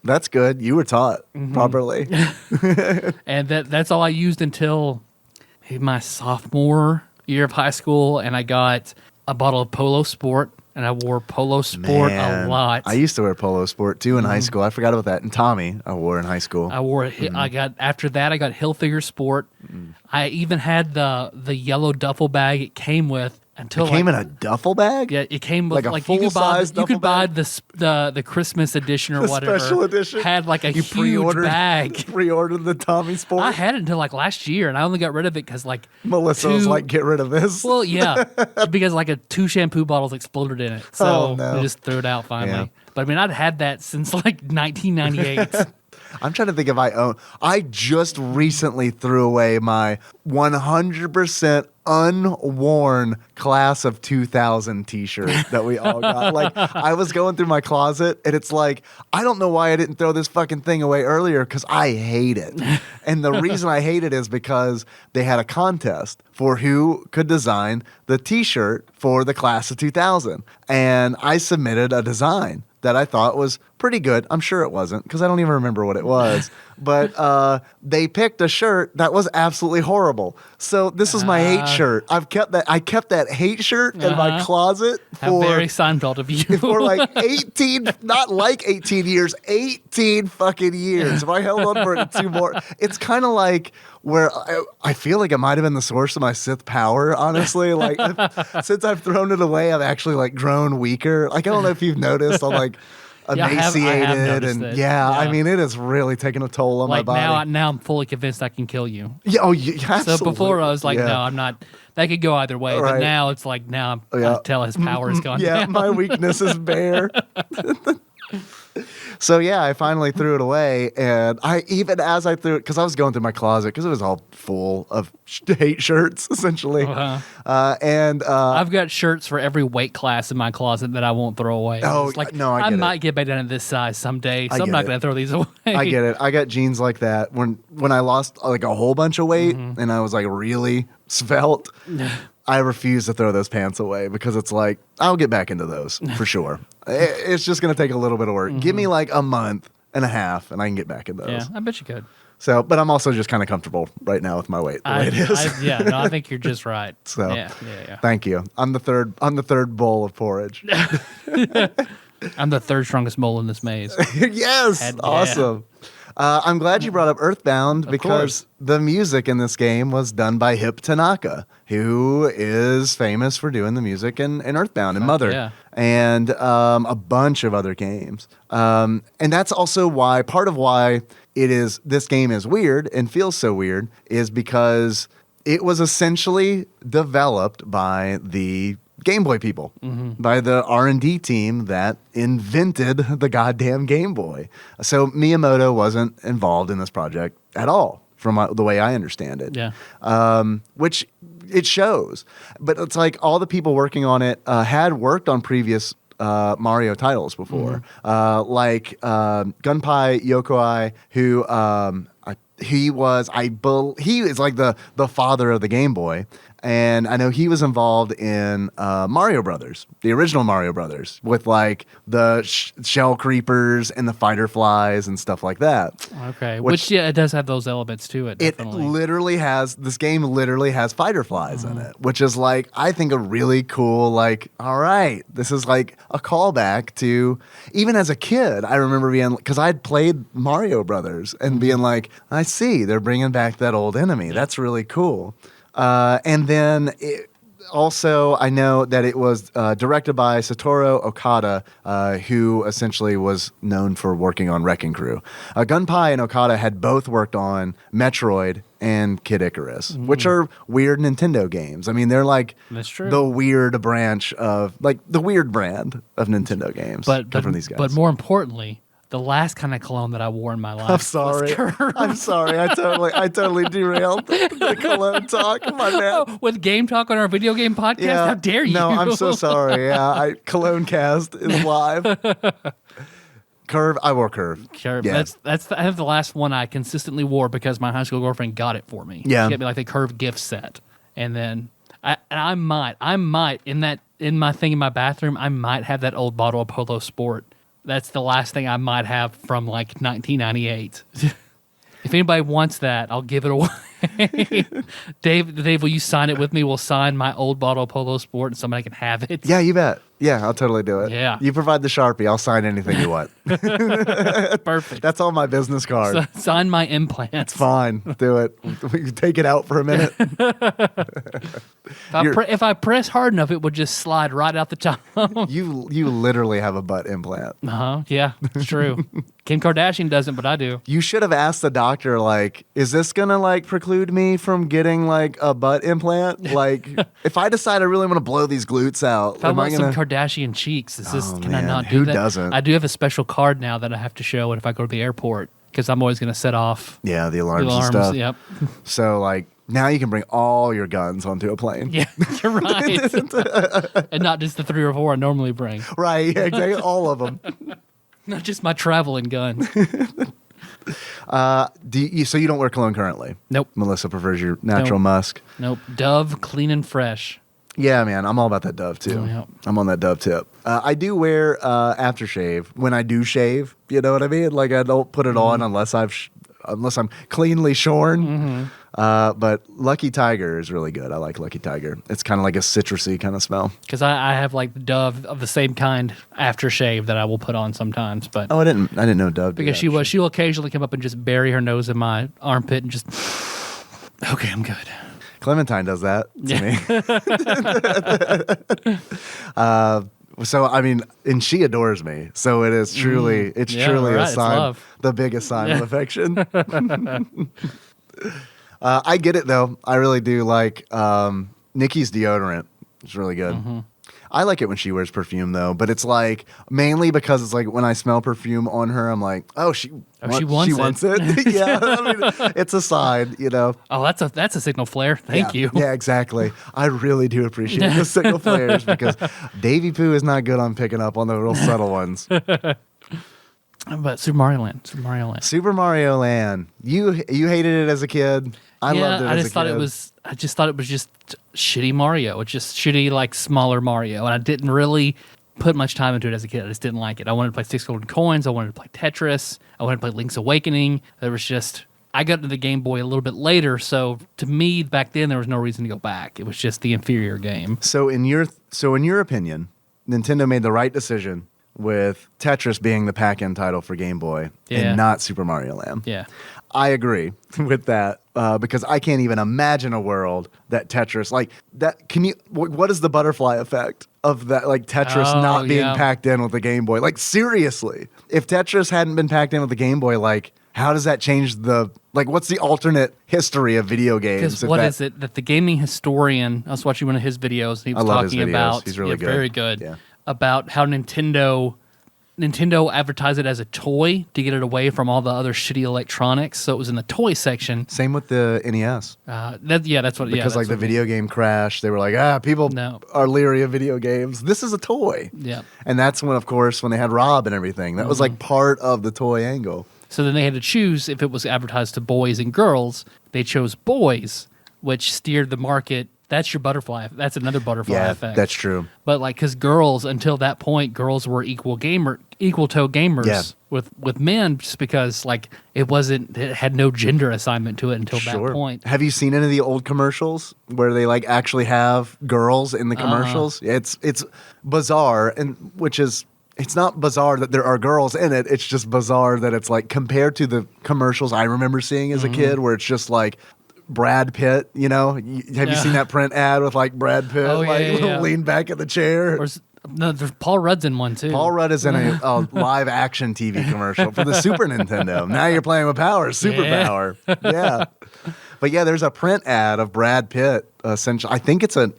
That's good. You were taught properly. And that's all I used until maybe my sophomore year of high school, and I got a bottle of Polo Sport, and I wore Polo Sport a lot. I used to wear Polo Sport too in high school. I forgot about that. And Tommy, I wore in high school. I wore it. After that, I got Hilfiger Sport. I even had the yellow duffel bag it came with. Until it came in a duffel bag? Yeah, it came with like a you could buy full-size duffel bag? the Christmas edition or The whatever. special edition? Had like a You huge bag. Pre-ordered the Tommy Sport? I had it until like last year, and I only got rid of it because like Melissa was like, get rid of this. Well, yeah, because like two shampoo bottles exploded in it, so Oh, no. I just threw it out finally. Yeah. But I mean, I'd had that since like 1998. I'm trying to think if I just recently threw away my 100% unworn class of 2000 t-shirt that we all got. Like, I was going through my closet and it's like, I don't know why I didn't throw this fucking thing away earlier because I hate it. And the reason I hate it is because they had a contest for who could design the t-shirt for the class of 2000. And I submitted a design that I thought was pretty good. I'm sure it wasn't because I don't even remember what it was. But they picked a shirt that was absolutely horrible. So this is my hate shirt. I kept that hate shirt in my closet How for very Seinfeld of you. for like 18, not like 18 years, 18 fucking years. If I held on for 2 more, it's kind of like where I feel like it might have been the source of my Sith power, honestly. Like since I've thrown it away, I've actually like grown weaker. Like I don't know if you've noticed, I'm like emaciated I have noticed and it. I mean it has really taken a toll on my like body. now I'm fully convinced I can kill you. Yeah, absolutely. So before I was like, Yeah. no, I'm not. That could go either way. Right. But now it's like, now I can tell his power has gone Yeah, down. my weakness is bare. So yeah, I finally threw it away, and even as I threw it, because I was going through my closet because it was all full of hate shirts essentially, and I've got shirts for every weight class in my closet that I won't throw away. Oh, It's like, no, I I get it. might get back down to this size someday, so I I'm get not it. going to throw these away. I get it. I got jeans like that when I lost like a whole bunch of weight and I was like really svelte. I refuse to throw those pants away because it's like I'll get back into those for sure. It's just going to take a little bit of work. Give me like a month and a half and I can get back in those. Yeah, I bet you could. So, but I'm also just kind of comfortable right now with my weight the way it is. I think you're just right. So, yeah. Thank you. I'm the third bowl of porridge. I'm the third strongest mole in this maze. Yes, awesome. I'm glad you brought up Earthbound because the music in this game was done by Hip Tanaka, who is famous for doing the music in Earthbound and Mother and a bunch of other games. And that's also why part of why this game is weird and feels so weird is because it was essentially developed by the Gameboy people, by the R&D team that invented the goddamn Game Boy. So Miyamoto wasn't involved in this project at all, from the way I understand it. Yeah. Which it shows. But it's like all the people working on it had worked on previous Mario titles before, like Gunpei Yokoi, who he is like the father of the Game Boy. And I know he was involved in Mario Brothers, the original Mario Brothers, with like the shell creepers and the fighter flies and stuff like that. Okay, which yeah, it does have those elements to it. Definitely. This game literally has fighter flies in it, which is like, I think a really cool, like, all right, this is like a callback to, even as a kid, I remember being, because I'd played Mario Brothers and being like, I see, they're bringing back that old enemy. That's really cool. And then also, I know that it was directed by Satoru Okada, who essentially was known for working on Wrecking Crew. Gunpei and Okada had both worked on Metroid and Kid Icarus, which are weird Nintendo games. I mean, they're like the weird branch of, like, the weird brand of Nintendo games. But from these guys. But more importantly, the last kind of cologne that I wore in my life. I'm sorry. I'm sorry. I totally derailed the cologne talk. My bad. Oh, with Game Talk on our video game podcast? Yeah. How dare you? No, I'm so sorry. Yeah, Cologne Cast is live. Curve. I wore Curve. Curve. Yeah. That's the last one I consistently wore because my high school girlfriend got it for me. Yeah. She got me like the Curve gift set, and then I might in my thing in my bathroom, I might have that old bottle of Polo Sport. That's the last thing I might have from like 1998. If anybody wants that, I'll give it away. Dave, will you sign it with me? We'll sign my old bottle of Polo Sport and somebody can have it. Yeah, you bet. Yeah, I'll totally do it. Yeah. You provide the Sharpie. I'll sign anything you want. Perfect. That's on my business card. Sign my implants. Fine. Do it. We can take it out for a minute. If I press hard enough, it would just slide right out the top. You literally have a butt implant. Yeah, it's true. Kim Kardashian doesn't, but I do. You should have asked the doctor, like, is this gonna like preclude me from getting like a butt implant? Like, if I decide I really want to blow these glutes out, if I want some Kardashian cheeks, can I not do Who that? doesn't? I do have a special card now that I have to show if I go to the airport because I'm always going to set off the alarms and stuff. Yep. So like now you can bring all your guns onto a plane. Yeah, you're right. And not just the 3 or 4 I normally bring. Right, yeah, exactly, all of them. Not just my traveling gun. So you don't wear cologne currently? Nope. Melissa prefers your natural musk. Nope. Dove, clean and fresh. Yeah, man, I'm all about that Dove too. Oh, yep. I'm on that Dove tip. I do wear aftershave when I do shave. You know what I mean? Like I don't put it on unless I'm cleanly shorn. But Lucky Tiger is really good. I like Lucky Tiger. It's kind of like a citrusy kind of smell. Because I have like Dove of the same kind aftershave that I will put on sometimes. But I didn't know Dove. Because she'll occasionally come up and just bury her nose in my armpit and just okay, I'm good. Clementine does that to me. So I mean, and she adores me. So it is truly, truly a sign, the biggest sign of affection. I get it though. I really do like Nikki's deodorant. It's really good. Mm-hmm. I like it when she wears perfume though, but it's like mainly because it's like when I smell perfume on her, I'm like, she wants it. Yeah, I mean, it's a sign, you know. Oh, that's a signal flare. Thank you. Yeah, exactly. I really do appreciate the signal flares because Davy Pooh is not good on picking up on the real subtle ones. But Super Mario Land. Super Mario Land. You hated it as a kid. I loved it as a kid. I just thought it was just shitty Mario. It's just shitty, like, smaller Mario. And I didn't really put much time into it as a kid. I just didn't like it. I wanted to play 6 Golden Coins. I wanted to play Tetris. I wanted to play Link's Awakening. I got into the Game Boy a little bit later, so to me, back then, there was no reason to go back. It was just the inferior game. So in your opinion, Nintendo made the right decision with Tetris being the pack-in title for Game Boy and not Super Mario Land. Yeah. I agree with that because I can't even imagine a world that Tetris like that. What is the butterfly effect of that? Like Tetris not being packed in with the Game Boy? Like seriously, if Tetris hadn't been packed in with the Game Boy, like how does that change what's the alternate history of video games? Because what is it that the gaming historian? I was watching one of his videos. And he was talking about. He's really good. Very good. Yeah. About how Nintendo advertised it as a toy to get it away from all the other shitty electronics. So it was in the toy section. Same with the NES. That's what. Because the video game crash, they were like, people are leery of video games. This is a toy. Yeah. And that's when, of course, when they had Rob and everything, that was like part of the toy angle. So then they had to choose if it was advertised to boys and girls. They chose boys, which steered the market that's your butterfly. That's another butterfly Yeah, effect. that's true. But like, because girls, until that point, girls were equal toe gamers with men, just because like it had no gender assignment to it until that point. Have you seen any of the old commercials where they like actually have girls in the commercials? It's bizarre, and which is. It's not bizarre that there are girls in it. It's just bizarre that it's like compared to the commercials I remember seeing as a kid, where it's just like Brad Pitt. You know, have you seen that print ad with like Brad Pitt lean back in the chair? No, there's Paul Rudd's in one too. Paul Rudd is in a live action TV commercial for the Super Nintendo. Now you're playing with power, superpower. Yeah. But yeah, there's a print ad of Brad Pitt. Essentially, I think it's an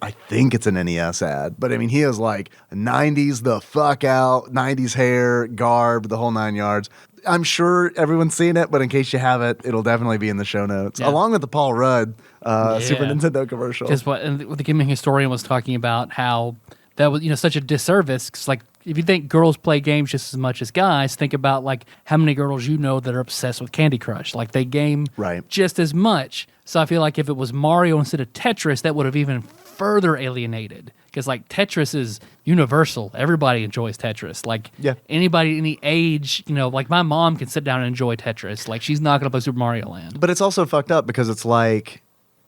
NES ad. But I mean, he is like 90s the fuck out, 90s hair, garb, the whole 9 yards. I'm sure everyone's seen it, but in case you haven't, it'll definitely be in the show notes, along with the Paul Rudd Super Nintendo commercial. Because the gaming historian was talking about how that was such a disservice. Because like, if you think girls play games just as much as guys, think about like how many girls that are obsessed with Candy Crush. Like they game just as much. So I feel like if it was Mario instead of Tetris, that would have even further alienated. Because like Tetris is universal. Everybody enjoys Tetris. Like anybody, any age, like my mom can sit down and enjoy Tetris. Like she's not going to play Super Mario Land. But it's also fucked up because it's like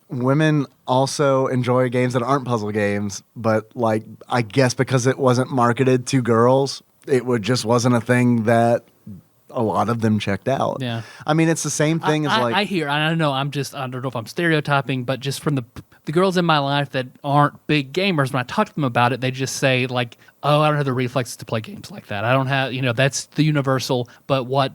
women also enjoy games that aren't puzzle games. But like I guess because it wasn't marketed to girls, it just wasn't a thing that a lot of them checked out. Yeah. I mean, it's the same thing as like... I hear, I don't know, I don't know if I'm stereotyping, but just from the girls in my life that aren't big gamers, when I talk to them about it, they just say like, oh, I don't have the reflexes to play games like that. I don't have, that's the universal, but what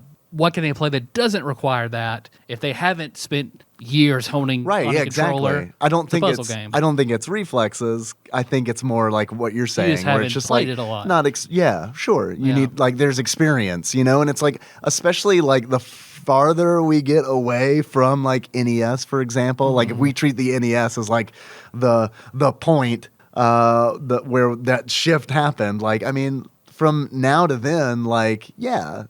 can they play that doesn't require that if they haven't spent years honing on a controller? Exactly. I don't think it's reflexes. I think it's more like what you're saying, where it's just played like it a lot. Sure. You need like there's experience, and it's like especially like the farther we get away from like NES, for example, like if we treat the NES as like the point where that shift happened, like I mean, from now to then, like I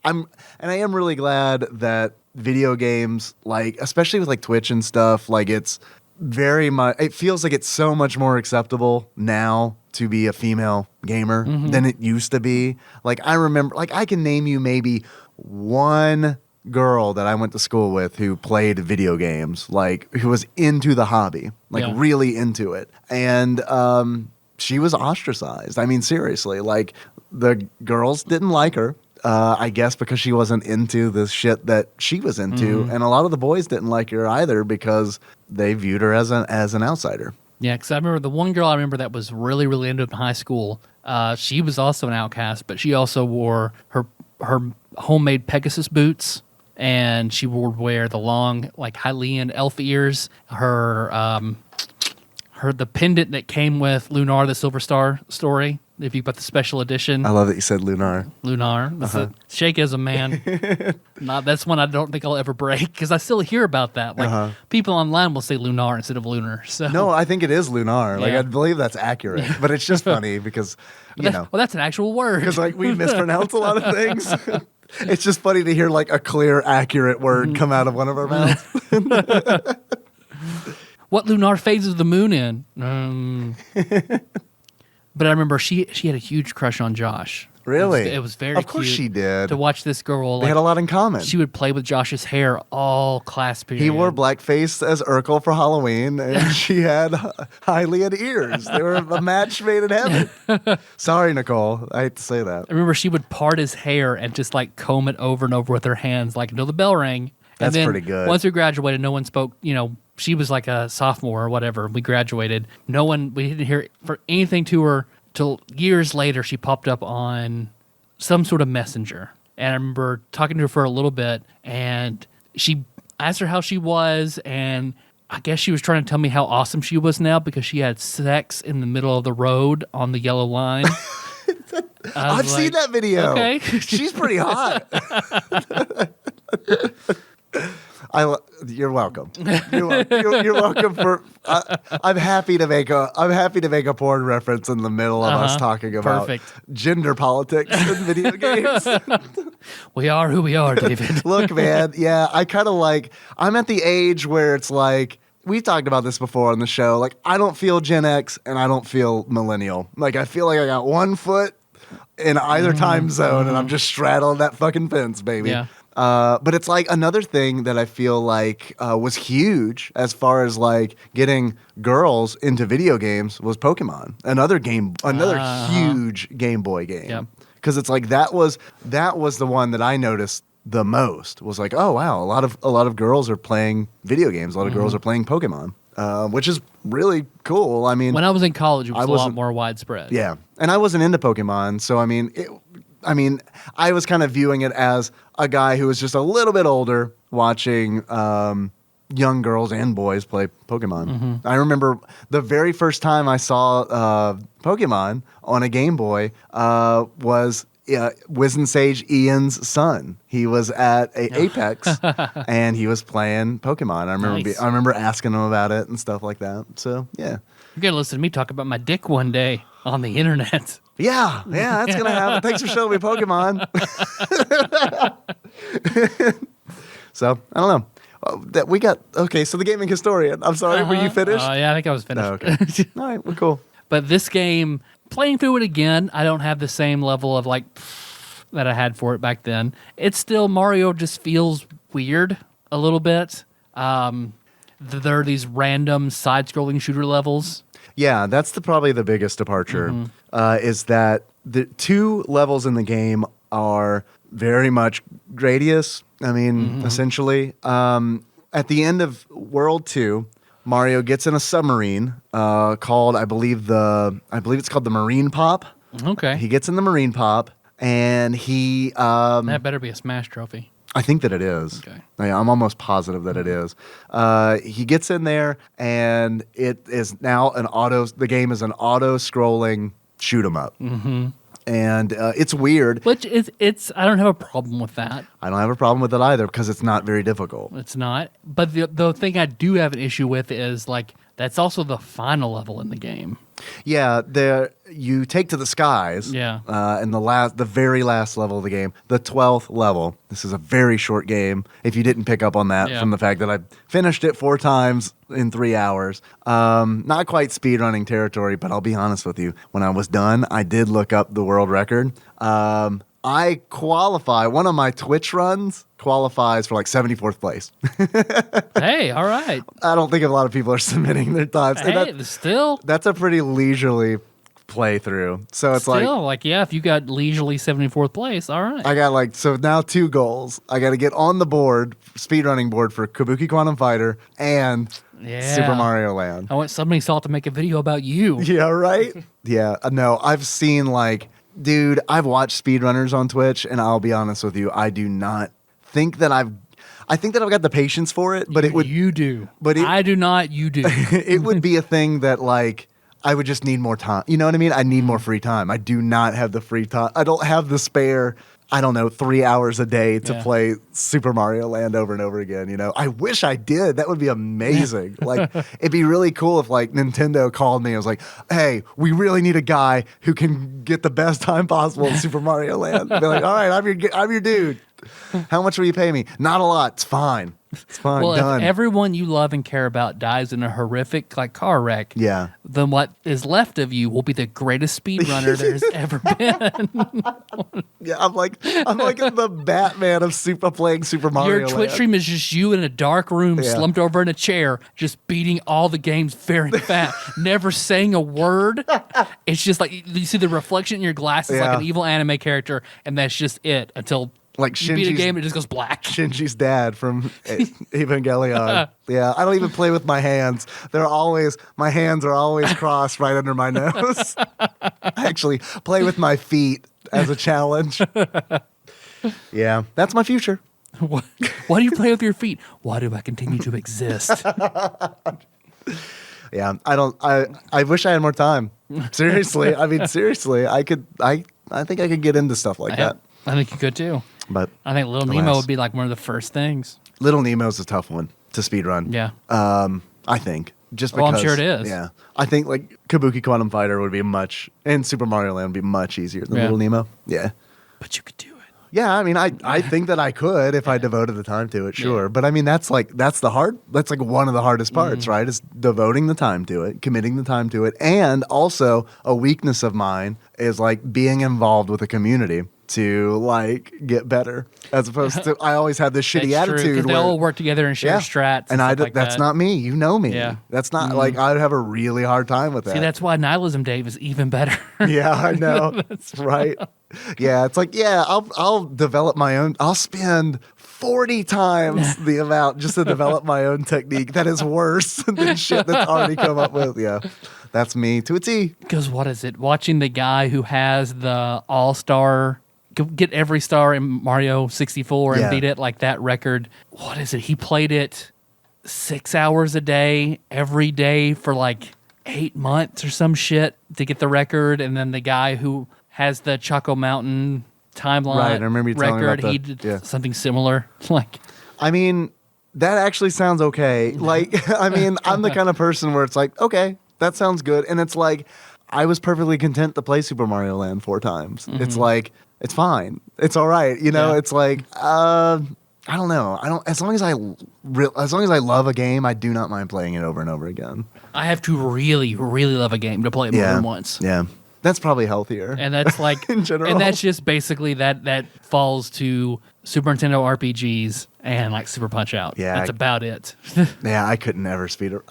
am really glad that video games, like especially with like Twitch and stuff, like it's very much, it feels like it's so much more acceptable now to be a female gamer than it used to be. Like I remember, like I can name you maybe one girl that I went to school with who played video games, like who was into the hobby, like really into it. And she was ostracized. I mean, seriously, like the girls didn't like her. I guess because she wasn't into the shit that she was into, and a lot of the boys didn't like her either because they viewed her as an outsider. Yeah, because I remember the one girl that was really, really into it in high school. She was also an outcast, but she also wore her homemade Pegasus boots, and she would wear the long, like Hylian elf ears. The pendant that came with Lunar, the Silver Star story. If you put the special edition. I love that you said Lunar. Lunar. Shakeism, man. That's one I don't think I'll ever break because I still hear about that. Like people online will say Lunar instead of Lunar. So. No, I think it is Lunar. Like I believe that's accurate. But it's just funny because, Well, that's an actual word. Because like we mispronounce a lot of things. It's just funny to hear like a clear, accurate word come out of one of our mouths. What lunar phases of the moon in? But I remember she had a huge crush on Josh. Really? It was very cute. Of course she did. To watch this girl. They had a lot in common. She would play with Josh's hair all class period. He wore blackface as Urkel for Halloween, and she had Hylian ears. They were a match made in heaven. Sorry, Nicole. I hate to say that. I remember she would part his hair and just like comb it over and over with her hands, like until the bell rang. That's pretty good. Once we graduated, no one spoke, she was like a sophomore or whatever. We graduated. We didn't hear for anything to her till years later. She popped up on some sort of messenger. And I remember talking to her for a little bit, and she asked her how she was, and I guess she was trying to tell me how awesome she was now because she had sex in the middle of the road on the yellow line. I've seen that video. Okay. She's pretty hot. You're welcome. You're welcome for. I'm happy to make a porn reference in the middle of us talking about gender politics in video games. We are who we are, David. Look, man. Yeah, I kind of like. I'm at the age where it's like we talked about this before on the show. Like, I don't feel Gen X and I don't feel millennial. Like, I feel like I got one foot in either time zone and I'm just straddling that fucking fence, baby. Yeah. But it's like another thing that I feel like was huge as far as like getting girls into video games was Pokemon. Another huge Game Boy game. Yep. Because it's like that was the one that I noticed the most. Was like, oh wow, a lot of girls are playing video games. A lot of girls are playing Pokemon, which is really cool. I mean, When I was in college, it was a lot more widespread. yeah, and I wasn't into Pokemon, so I mean, I was kind of viewing it as a guy who was just a little bit older watching young girls and boys play Pokemon. I remember the very first time I saw Pokemon on a Game Boy was Wizen Sage Ian's son. He was at Apex and he was playing Pokemon. I remember asking him about it and stuff like that. So yeah, You're gonna listen to me talk about my dick one day on the internet. yeah, that's gonna happen. Thanks for showing me Pokemon. So I don't know. That we got okay. So the gaming historian. I'm sorry, were you finished? Yeah, I think I was finished. Oh, okay. All right, well, cool. But this game, playing through it again, I don't have the same level of like that I had for it back then. It's still Mario just feels weird a little bit. There are these random side-scrolling shooter levels. Yeah, that's probably the biggest departure. Is that the two levels in the game are very much Gradius. I mean, essentially, at the end of World 2, Mario gets in a submarine called, I believe it's called the Marine Pop. Okay. He gets in the Marine Pop, and he... that better be a Smash trophy. I think that it is. Okay. Yeah, I'm almost positive that it is. He gets in there, and it is now the game is an auto-scrolling shoot 'em up. And it's weird. Which I don't have a problem with that. I don't have a problem with it either because it's not very difficult. It's not. But the thing I do have an issue with is like that's also the final level in the game. Yeah, you take to the skies. Yeah. And the very last level of the game, the 12th level. This is a very short game. If you didn't pick up on that from the fact that I finished it 4 times in 3 hours. Not quite speedrunning territory, but I'll be honest with you. When I was done, I did look up the world record. I qualify. One of my Twitch runs qualifies for like 74th place. Hey, all right. I don't think a lot of people are submitting their times. Hey, still. That's a pretty leisurely playthrough. So it's yeah, if you got leisurely 74th place, all right. I got so now 2 goals. I got to get on the board, speedrunning board for Kabuki Quantum Fighter and Super Mario Land. I want somebody saw to make a video about you. Yeah, right? Yeah, no, I've seen dude, I've watched speedrunners on Twitch, and I'll be honest with you, I do not think that I think that I've got the patience for it, but You do. But I do not, you do. It would be a thing that I would just need more time. You know what I mean? I need more free time. I do not have the free time. I don't have the spare, 3 hours a day to play Super Mario Land over and over again, I wish I did. That would be amazing. It'd be really cool if Nintendo called me and was like, hey, we really need a guy who can get the best time possible in Super Mario Land. I'd be like, all right, I'm your dude. How much will you pay me? Not a lot. It's fine. It's fine. Well, done. if everyone you love and care about dies in a horrific car wreck, then what is left of you will be the greatest speedrunner there's ever been. Yeah, I'm like the Batman of playing Super Mario Your Twitch Land. stream is just you in a dark room, slumped over in a chair, just beating all the games very fast, never saying a word. It's just like you see the reflection in your glasses like an evil anime character, and that's just it until you beat a game and it just goes black. Shinji's dad from Evangelion. Yeah, I don't even play with my hands. My hands are always crossed right under my nose. I actually play with my feet as a challenge. Yeah, that's my future. Why do you play with your feet? Why do I continue to exist? Yeah, I wish I had more time. Seriously, seriously, I think I could get into stuff like that. I think you could too. But I think Little Nemo would be like one of the first things. Little Nemo's a tough one to speedrun. Yeah. I think. Just because. I'm sure it is. Yeah. I think Kabuki Quantum Fighter would be and Super Mario Land would be much easier than Little Nemo. Yeah. But you could do it. Yeah, I mean, I think that I could if I devoted the time to it, sure. But I mean, that's like one of the hardest parts, right? Is devoting the time to it, committing the time to it, and also a weakness of mine is like being involved with a community to like get better, as opposed to I always had this shitty That's true, attitude 'cause they where all work together and share strats, and stuff like that's that. not me. You know me. Yeah. That's not like I'd have a really hard time with that. See, that's why nihilism, Dave, is even better. Yeah, I know. That's right. Yeah, it's like, I'll develop my own. I'll spend 40 times the amount just to develop my own technique that is worse than shit that's already come up with. Yeah, that's me to a T. Because what is it? Watching the guy who has the all-star, get every star in Mario 64 and beat it, like that record. What is it? He played it 6 hours a day, every day for like 8 months or some shit to get the record. And then the guy who has the Choco Mountain timeline Right, I remember you telling me record, about he the- did something similar. Like, I mean, that actually sounds okay. Like, I mean, I'm the kind of person where it's like, okay, that sounds good. And it's like, I was perfectly content to play Super Mario Land 4 times. It's like, it's fine. It's all right. You know, it's like, I don't know. As long as I love a game, I do not mind playing it over and over again. I have to really, really love a game to play it more than once. Yeah. That's probably healthier. And that's like, In general. and that's just basically that falls to Super Nintendo RPGs and like Super Punch Out. Yeah, That's about it. Yeah, I could never speed run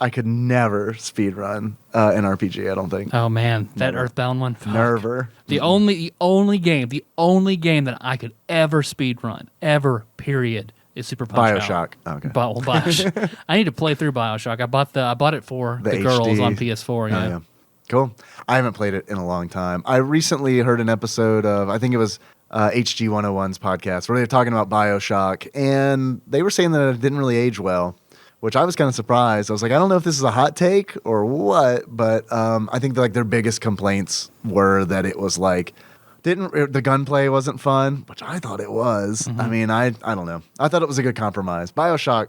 an RPG, I don't think. Oh man, that Earthbound one. Fuck. Never. The only game that I could ever speed run, ever, period, is Super Punch Out. BioShock. Okay. Bioshock. I need to play through BioShock. I bought it for the girls HD. on PS4. Yeah. Oh, yeah. Cool. I haven't played it in a long time. I recently heard an episode of, I think it was HG 101's podcast, where they were talking about BioShock, and they were saying that it didn't really age well, which I was kind of surprised. I was like, I don't know if this is a hot take or what, but I think that, like, their biggest complaints were that it was like, the gunplay wasn't fun, which I thought it was. Mm-hmm. I mean, I don't know. I thought it was a good compromise. BioShock,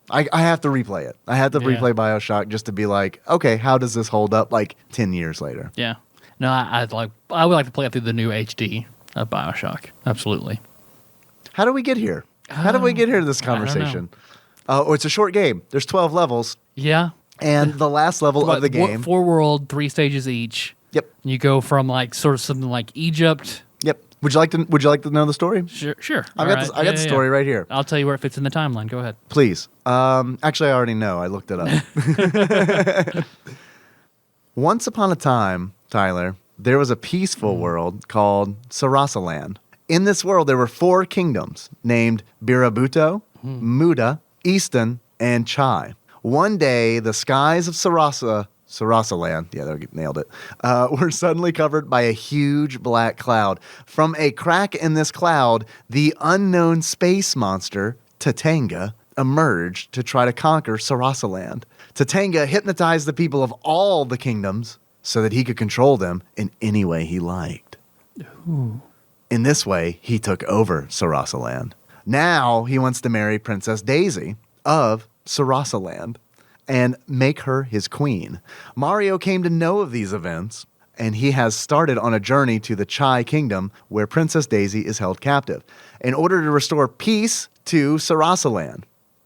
I have to replay it. I had to replay BioShock just to be like, okay, how does this hold up like 10 years later? Yeah. No, I would like to play it through the new HD of BioShock. Absolutely. How did we get here? How did we get here to this conversation? Oh, it's a short game. There's 12 levels, Yeah. and the last level of the game. 4 world, 3 stages each. Yep. You go from like sort of something like Egypt. Yep. Would you like to know the story? Sure. I got the story right here. I'll tell you where it fits in the timeline. Go ahead. Please. Actually, I already know. I looked it up. Once upon a time, Tyler, there was a peaceful world called Sarasaland. In this world, there were 4 kingdoms named Birabuto, Muda, Easton, and Chai. One day, the skies of Sarasaland, yeah, they nailed it, were suddenly covered by a huge black cloud. From a crack in this cloud, the unknown space monster, Tatanga, emerged to try to conquer Sarasaland. Tatanga hypnotized the people of all the kingdoms so that he could control them in any way he liked. Ooh. In this way, he took over Sarasaland. Now he wants to marry Princess Daisy of Sarasaland and make her his queen. Mario came to know of these events, and he has started on a journey to the Chai Kingdom, where Princess Daisy is held captive. In order to restore peace to Sarasaland,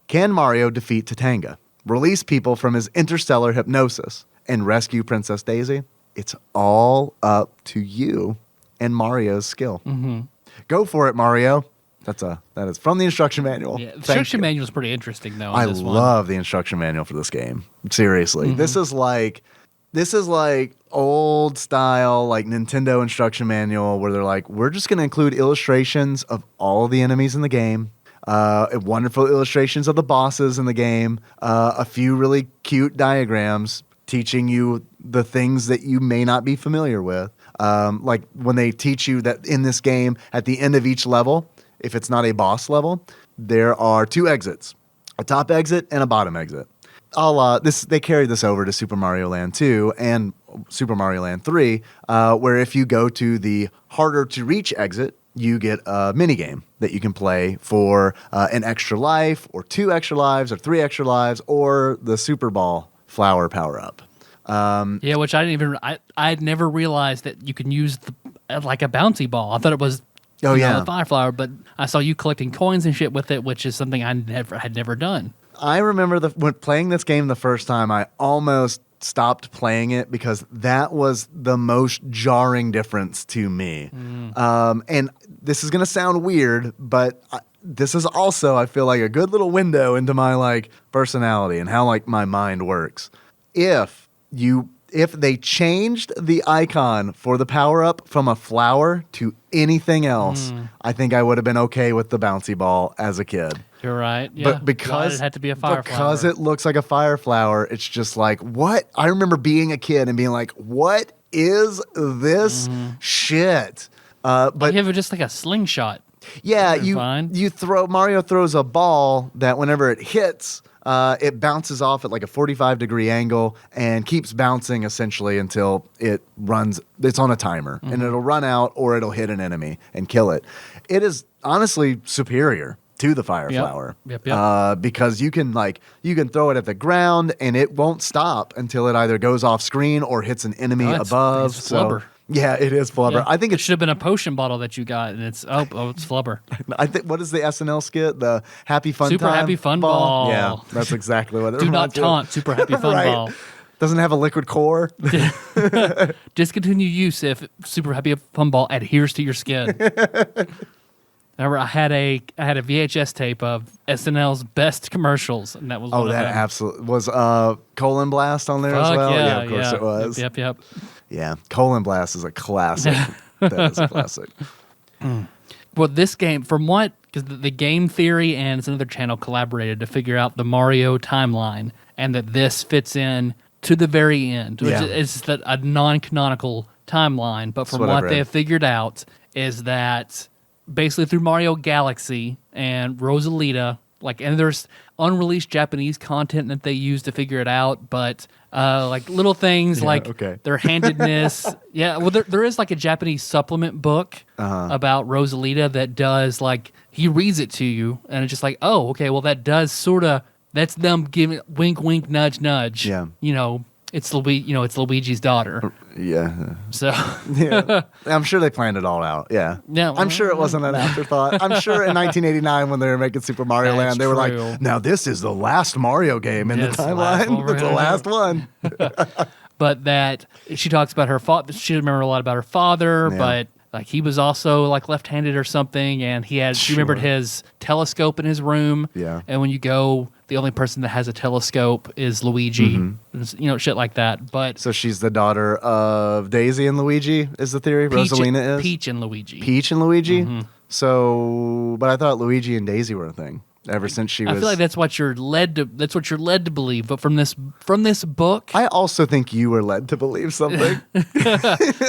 can Mario defeat Tatanga, release people from his interstellar hypnosis, and rescue Princess Daisy? It's all up to you and Mario's skill. Mm-hmm. Go for it, Mario. That is from the instruction manual. Yeah, the instruction manual is pretty interesting, though. I love the instruction manual for this game. Seriously, this is like old style, like Nintendo instruction manual, where they're like, we're just going to include illustrations of all the enemies in the game, wonderful illustrations of the bosses in the game, a few really cute diagrams teaching you the things that you may not be familiar with. Like when they teach you that in this game, at the end of each level, if it's not a boss level, there are 2 exits, a top exit and a bottom exit. They carried this over to Super Mario Land 2 and Super Mario Land 3, where if you go to the harder to reach exit, you get a mini game that you can play for an extra life, or 2 extra lives, or 3 extra lives, or the Super Ball flower power up. Yeah, which I had never realized that you can use like a bouncy ball. I thought it was Oh, yeah. the fire flower. But I saw you collecting coins and shit with it, which is something I had never done. I remember when playing this game the first time, I almost stopped playing it because that was the most jarring difference to me. And this is going to sound weird, but this is also, I feel like, a good little window into my like personality and how like my mind works. If they changed the icon for the power-up from a flower to anything else, I think I would have been okay with the bouncy ball as a kid. You're right. Yeah. But because it had to be a fire because flower. it looks like a fire flower, it's just like, what? I remember being a kid and being like, what is this shit? But you have just like a slingshot. yeah, Fine. Mario throws a ball that whenever it hits, it bounces off at like a 45-degree angle and keeps bouncing essentially until it runs. It's on a timer and it'll run out or it'll hit an enemy and kill it. It is honestly superior to the fire flower. Yep. Because you can throw it at the ground and it won't stop until it either goes off screen or hits an enemy above. It's flubber. Yeah, it is flubber. Yeah. I think it should have been a potion bottle that you got, and it's it's flubber. I think what is the SNL skit? The Happy Fun Super Time Happy Fun Ball. Yeah, that's exactly what it Do not reminds me of. taunt Super Happy Fun Right. Ball. Doesn't have a liquid core. Discontinue use if Super Happy Fun Ball adheres to your skin. Remember, I had a VHS tape of SNL's best commercials, and that was one of them. Absolutely was Colon Blast on there as Fuck well. yeah, Of course it was. Yep. Yeah, Colon Blast is a classic. That is a classic. Well, this game, because the Game Theory and it's another channel collaborated to figure out the Mario timeline, and that this fits in to the very end, which is a non-canonical timeline. But from what they have figured out is that basically through Mario Galaxy and Rosalita, and there's unreleased Japanese content that they use to figure it out, but little things their handedness. Yeah, well, there is a Japanese supplement book about Rosalita that does he reads it to you, and it's just oh, okay, well that does that's them giving wink, wink, nudge, nudge. Yeah, it's Luigi's daughter. Yeah. So yeah, I'm sure they planned it all out. Yeah. Yeah. I'm sure it wasn't an afterthought. I'm sure in 1989 when they were making Super Mario Land, they were like, "Now this is the last Mario game in the timeline. It's the last one." But that she talks about her father. She didn't remember a lot about her father, but he was also left-handed or something, and she remembered his telescope in his room. Yeah. And when you go, the only person that has a telescope is Luigi. And, shit like that. But so she's the daughter of Daisy and Luigi, is the theory? Rosalina is Peach and Luigi. Peach and Luigi. So, but I thought Luigi and Daisy were a thing ever since she was. I feel like that's what you're led to. That's what you're led to believe. But from this book, I also think you were led to believe something.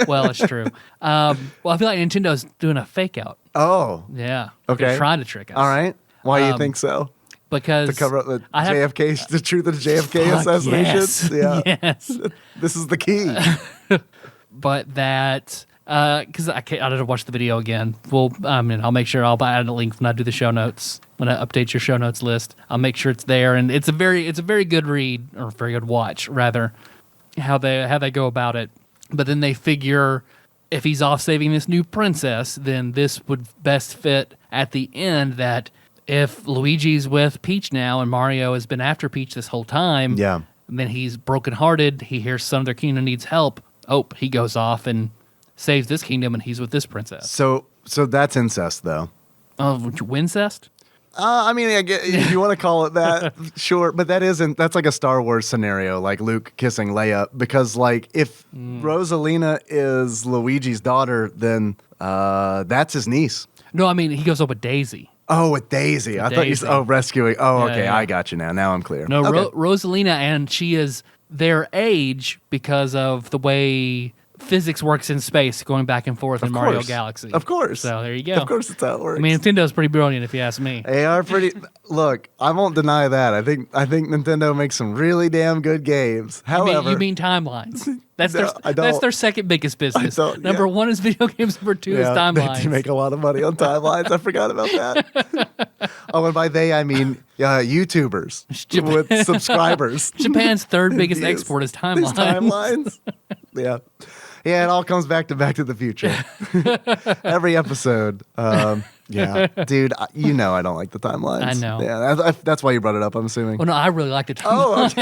Well, it's true. Well, I feel like Nintendo's doing a fake out. Oh, Yeah. Okay. They're trying to trick us. all right. Why do you think so? Because To cover up the JFK. the truth of the JFK Fuck, assassinations. yes. Yeah, Yes. this is the key. But that because I did watch the video again. I'll make sure I'll add a link when I do the show notes. When I update your show notes list, I'll make sure it's there, and it's a very good read, or very good watch rather. How they go about it, but then they figure if he's off saving this new princess, then this would best fit at the end. That if Luigi's with Peach now and Mario has been after Peach this whole time, then he's brokenhearted. He hears son of their kingdom needs help. Oh, he goes off and saves this kingdom, and he's with this princess. So that's incest, though. Oh, Wincest? I mean, I get, if you want to call it that, sure. But that's like a Star Wars scenario, like Luke kissing Leia. Because, if Rosalina is Luigi's daughter, then that's his niece. No, I mean, he goes up with Daisy. Oh, with Daisy. I thought you said, rescuing. Oh, okay. Yeah. I got you now. Now I'm clear. No, okay. Rosalina, and she is their age because of the way physics works in space, going back and forth in Mario Galaxy. Of course. So there you go. Of course, that's how it works. I mean, Nintendo's pretty brilliant, if you ask me. They are pretty. Look, I won't deny that. I think Nintendo makes some really damn good games. However, you mean timelines? That's No, that's their second biggest business. Number one is video games. Subscriber 2 is timelines. They do make a lot of money on timelines. I forgot about that. Oh, and by they I mean YouTubers with subscribers. Japan's third biggest Yes. export is These timelines. timelines. Yeah. Yeah, it all comes back to the Future. Every episode. Yeah, dude, you know I don't like the timelines. I know. Yeah, that's why you brought it up, I'm assuming. Well, no, I really like the timelines.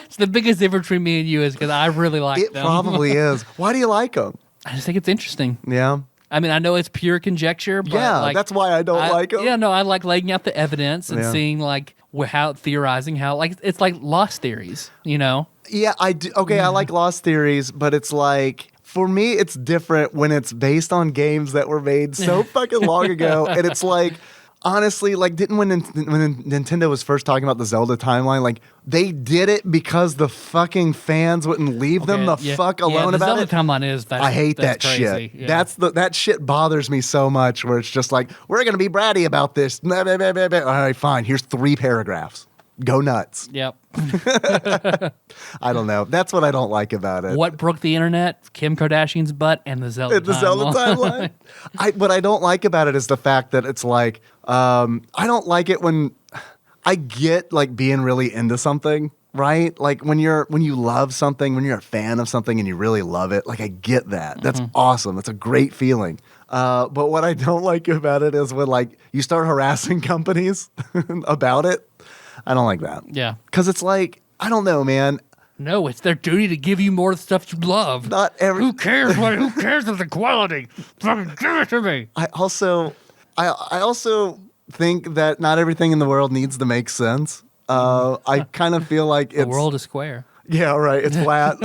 It's the biggest difference between me and you is because I really like It them. probably is. Why do you like them? I just think it's interesting. Yeah. I mean, I know it's pure conjecture, but Yeah, that's why I don't like them. Yeah, no, I like laying out the evidence and seeing like how theorizing how like it's like lost theories, you know? Yeah, I do. Okay, I like lost theories, but it's like for me, it's different when it's based on games that were made so fucking long ago, and it's like. Honestly, like, didn't when Nintendo was first talking about the Zelda timeline, like, they did it because the fucking fans wouldn't leave them the fuck alone about Zelda it. timeline is that. I hate that crazy. shit. Yeah. That shit bothers me so much. Where it's just like, we're gonna be bratty about this. All right, fine. Here's 3 paragraphs. Go nuts. Yep. I don't know. That's what I don't like about it. What broke the internet? Kim Kardashian's butt and the Zelda timeline. What I don't like about it is the fact that it's like, I don't like it when I get like being really into something, right? Like when you love something, when you're a fan of something and you really love it, like I get that. That's awesome. That's a great feeling. But what I don't like about it is when like you start harassing companies about it. I don't like that. Yeah. Because it's like, I don't know, man. No, it's their duty to give you more stuff you love. Not every. Who cares? Who cares of the quality? Fucking give it to me. I also think that not everything in the world needs to make sense. I kind of feel like The world is square. Yeah, right. It's flat.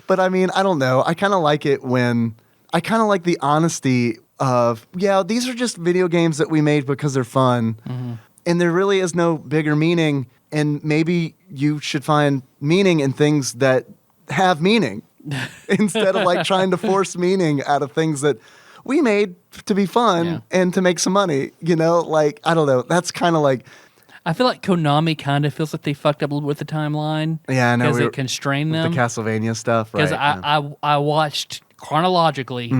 But I mean, I don't know. I kind of like it when I kind of like the honesty of, yeah, these are just video games that we made because they're fun. Mm-hmm. And there really is no bigger meaning. And maybe you should find meaning in things that have meaning instead of like trying to force meaning out of things that we made to be fun and to make some money. You know, like, I don't know. That's kind of like. I feel like Konami kind of feels like they fucked up a little with the timeline. Yeah, I know. Because it constrained them. The Castlevania stuff, right? Because I watched chronologically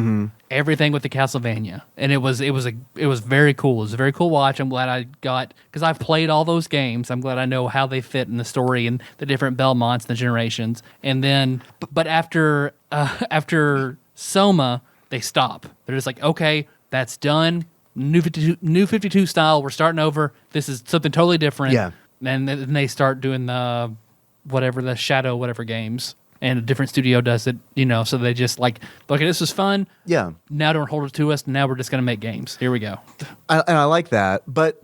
everything with the Castlevania, and it was very cool. It was a very cool watch. I'm glad I got, because I've played all those games. I'm glad I know how they fit in the story and the different Belmonts and the generations. And then, but after Soma, they stop. They're just like, okay, that's done. New 52 style. We're starting over. This is something totally different. Yeah. And then they start doing the Shadow whatever games. And a different studio does it, you know, so they just like, okay, this was fun. Yeah. Now don't hold it to us. Now we're just going to make games. Here we go. And I like that. But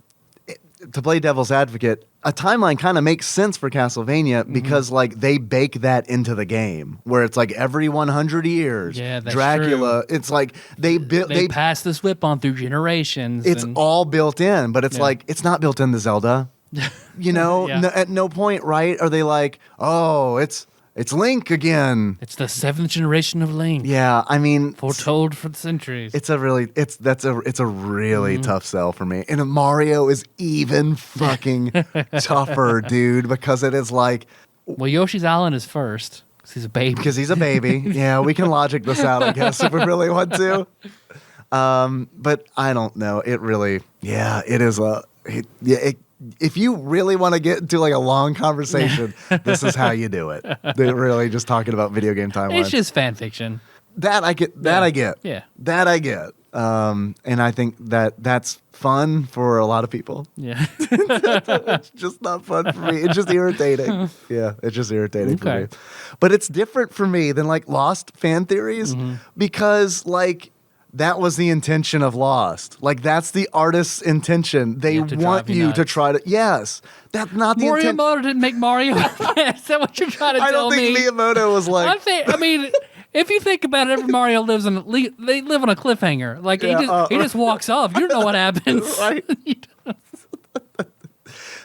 to play devil's advocate, a timeline kind of makes sense for Castlevania because like they bake that into the game where it's like every 100 years, that's Dracula, true. It's like they pass this whip on through generations. It's all built in, but it's like, it's not built into Zelda. You know, at no point, right? Are they like, oh, it's Link again. It's the 7th generation of Link. Yeah, I mean, foretold for the centuries. It's a really tough sell for me. And Mario is even fucking tougher, dude, because it is like. Well, Yoshi's Island is first because he's a baby. Because he's a baby. Yeah, we can logic this out, I guess, if we really want to. But I don't know. It really, it is if you really want to get into like a long conversation, this is how you do it. They're really just talking about video game timelines. It's just fan fiction. That I get. Yeah. That I get. And I think that's fun for a lot of people. Yeah. It's just not fun for me. It's just irritating. Yeah, it's just irritating for me. But it's different for me than like Lost fan theories because like that was the intention of Lost. Like, that's the artist's intention. They want you to try to. Yes. That's not the intention. Miyamoto didn't make Mario. Is that what you're trying to tell me? I don't think Miyamoto was like. I mean, if you think about it, every Mario they live on a cliffhanger. Like, he just walks off. You don't know what happens. Right.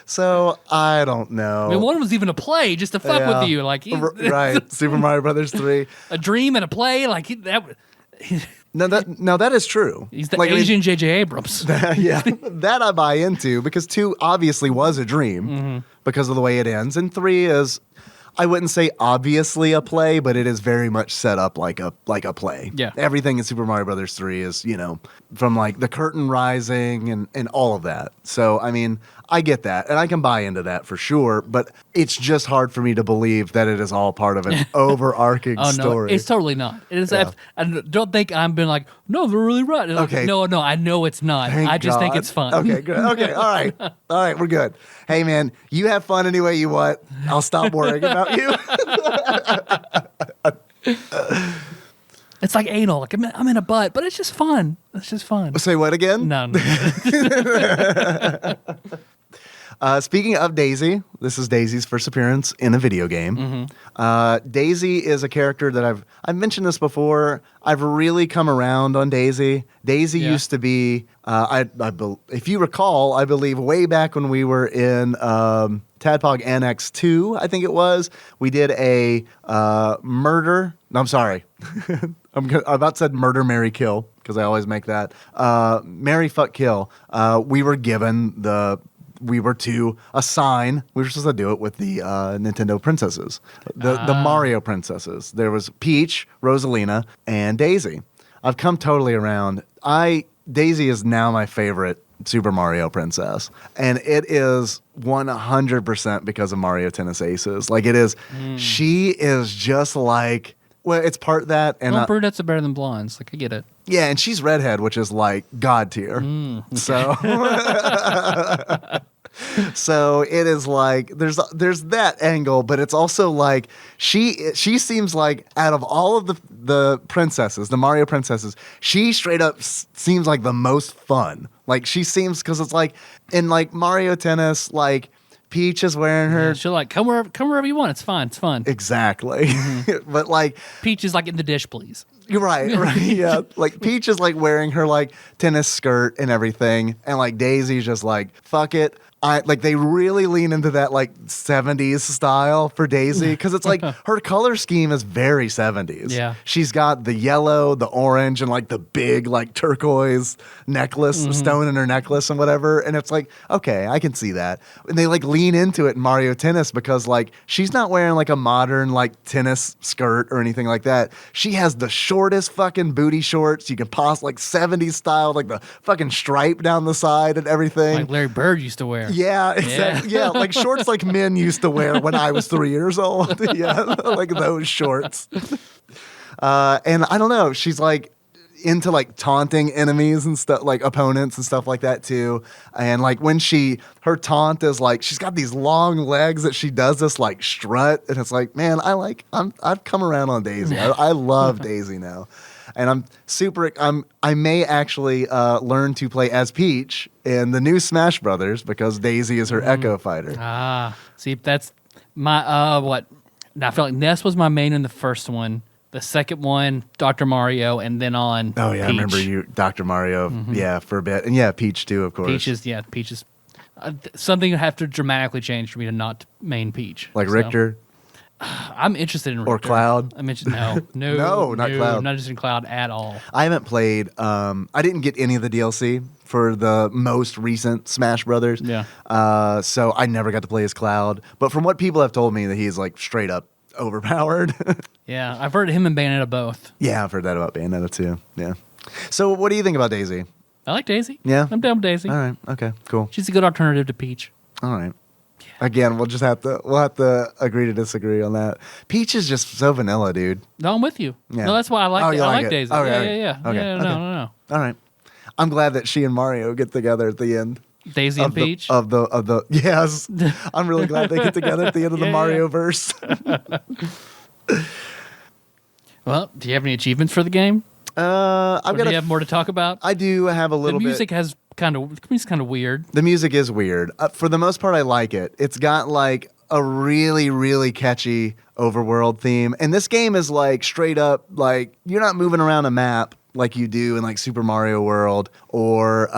So, I don't know. I mean, one was even a play just to fuck with you. Like, right. Super Mario Brothers 3. A dream and a play. Like, No, that is true. He's the Asian J.J. Abrams. Yeah, that I buy into because 2 obviously was a dream because of the way it ends, and 3 is, I wouldn't say obviously a play, but it is very much set up like a play. Yeah, everything in Super Mario Brothers 3 is from like the curtain rising and all of that. So I mean, I get that, and I can buy into that for sure, but it's just hard for me to believe that it is all part of an overarching story. No, it's totally not. It is. Yeah. I don't think I'm been like, no, they're really right. Like, Okay. no, I know it's not. Thank I just think God. it's fun. Okay, good. Okay, all right. All right, we're good. Hey, man, you have fun any way you want. I'll stop worrying about you. It's like anal. Like I'm in a butt, but it's just fun. It's just fun. Say what again? No. Speaking of Daisy, this is Daisy's first appearance in a video game. Daisy is a character that I've mentioned this before. I've really come around on Daisy. Daisy used to be, if you recall, I believe way back when we were in TADPOG Annex 2, I think it was, we did a murder. No, I'm sorry. I'm about to say murder, marry, kill, because I always make that. Marry, fuck, kill. We were to assign, we were supposed to do it with the Nintendo princesses, the Mario princesses. There was Peach, Rosalina, and Daisy. I've come totally around. Daisy is now my favorite Super Mario princess, and it is 100% because of Mario Tennis Aces. Like it is, she is just like, well, it's part that, and brunettes are better than blondes. Like I get it. Yeah, and she's redhead, which is like God tier. So, so it is like there's that angle, but it's also like she seems like out of all of the princesses, the Mario princesses, she straight up seems like the most fun. Like she seems, because it's like in like Mario Tennis, like Peach is wearing her. Yeah, she'll like come wherever you want. It's fine. It's fun. Exactly. But like Peach is like in the dish, please. You're right, yeah. Like Peach is like wearing her like tennis skirt and everything, and like Daisy's just like, fuck it. Like they really lean into that like 70s style for Daisy, because it's like her color scheme is very 70s. Yeah. She's got the yellow, the orange, and like the big like turquoise necklace, stone in her necklace and whatever. And it's like, okay, I can see that. And they like lean into it in Mario Tennis because like she's not wearing like a modern like tennis skirt or anything like that. She has the shortest fucking booty shorts you can like 70s style, like the fucking stripe down the side and everything. Like Larry Bird used to wear. Yeah, exactly. Yeah, like shorts like men used to wear when I was 3 years old. Yeah, like those shorts. And I don't know, she's like into like taunting enemies and stuff, like opponents and stuff like that too. And like when her taunt is like, she's got these long legs that she does this like strut, and it's like, man, I've come around on Daisy. I love Daisy now. And I may actually learn to play as Peach in the new Smash Brothers because Daisy is her Echo Fighter. See, that's my what? Now, I feel like Ness was my main in the first one. The second one, Dr. Mario, and then on. Oh yeah, Peach. I remember you, Dr. Mario. Yeah, for a bit, and yeah, Peach too, of course. Peach is something you have to dramatically change for me to not main Peach. Like Richter. I'm interested in Richter. Or Cloud. I'm interested. No, not Cloud. I'm not interested in Cloud at all. I haven't played. I didn't get any of the DLC for the most recent Smash Brothers. Yeah. So I never got to play as Cloud. But from what people have told me, that he's like straight up overpowered. Yeah, I've heard him and Bayonetta both. Yeah, I've heard that about Bayonetta too. Yeah. So what do you think about Daisy? I like Daisy. Yeah? I'm down with Daisy. All right. Okay. Cool. She's a good alternative to Peach. All right. Again, we'll have to agree to disagree on that. Peach is just so vanilla, dude. No, I'm with you. Yeah. No, that's why I like. You I like it. Daisy. Okay. Yeah. Okay. Yeah, Okay. No. All right. I'm glad that she and Mario get together at the end. Daisy and Peach. Yes. I'm really glad they get together at the end of the Mario verse. Well, do you have any achievements for the game? Do you have more to talk about? I do have a little bit. The music is kind of weird. The music is weird. For the most part, I like it. It's got like a really, really catchy overworld theme. And this game is like straight up, like you're not moving around a map like you do in like Super Mario World or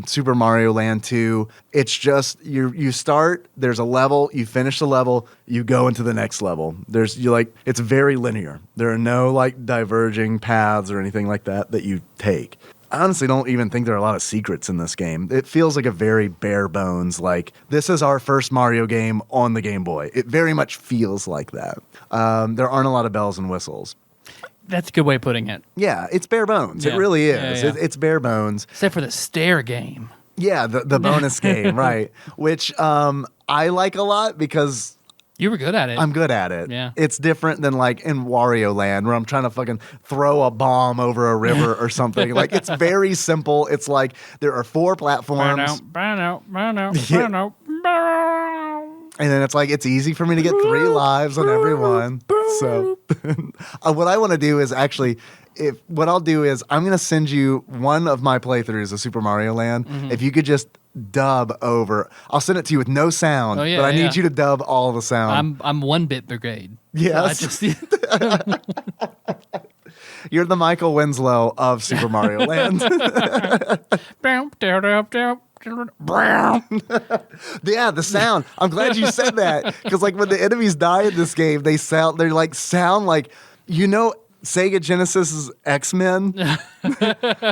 Super Mario Land 2. It's just you start, there's a level, you finish the level, you go into the next level. It's very linear. There are no like diverging paths or anything like that you take. I honestly don't even think there are a lot of secrets in this game. It feels like a very bare bones, like this is our first Mario game on the Game Boy. It very much feels like that. There aren't a lot of bells and whistles. That's a good way of putting it. Yeah, it's bare bones. Yeah. It really is. Yeah. It's bare bones. Except for the stair game. Yeah, the bonus game, right? Which I like a lot because You were good at it. I'm good at it. Yeah. It's different than like in Wario Land where I'm trying to fucking throw a bomb over a river or something. Like it's very simple. It's like there are 4 platforms. And then it's like it's easy for me to get 3 lives on every one. So what I want to do is actually what I'll do is I'm going to send you one of my playthroughs of Super Mario Land. Mm-hmm. If you could just dub over. I'll send it to you with no sound, but I need you to dub all the sound. I'm 1-bit brigade. Yes. So You're the Michael Winslow of Super Mario Land. Yeah, the sound. I'm glad you said that because like when the enemies die in this game, they sound like Sega Genesis's X-Men,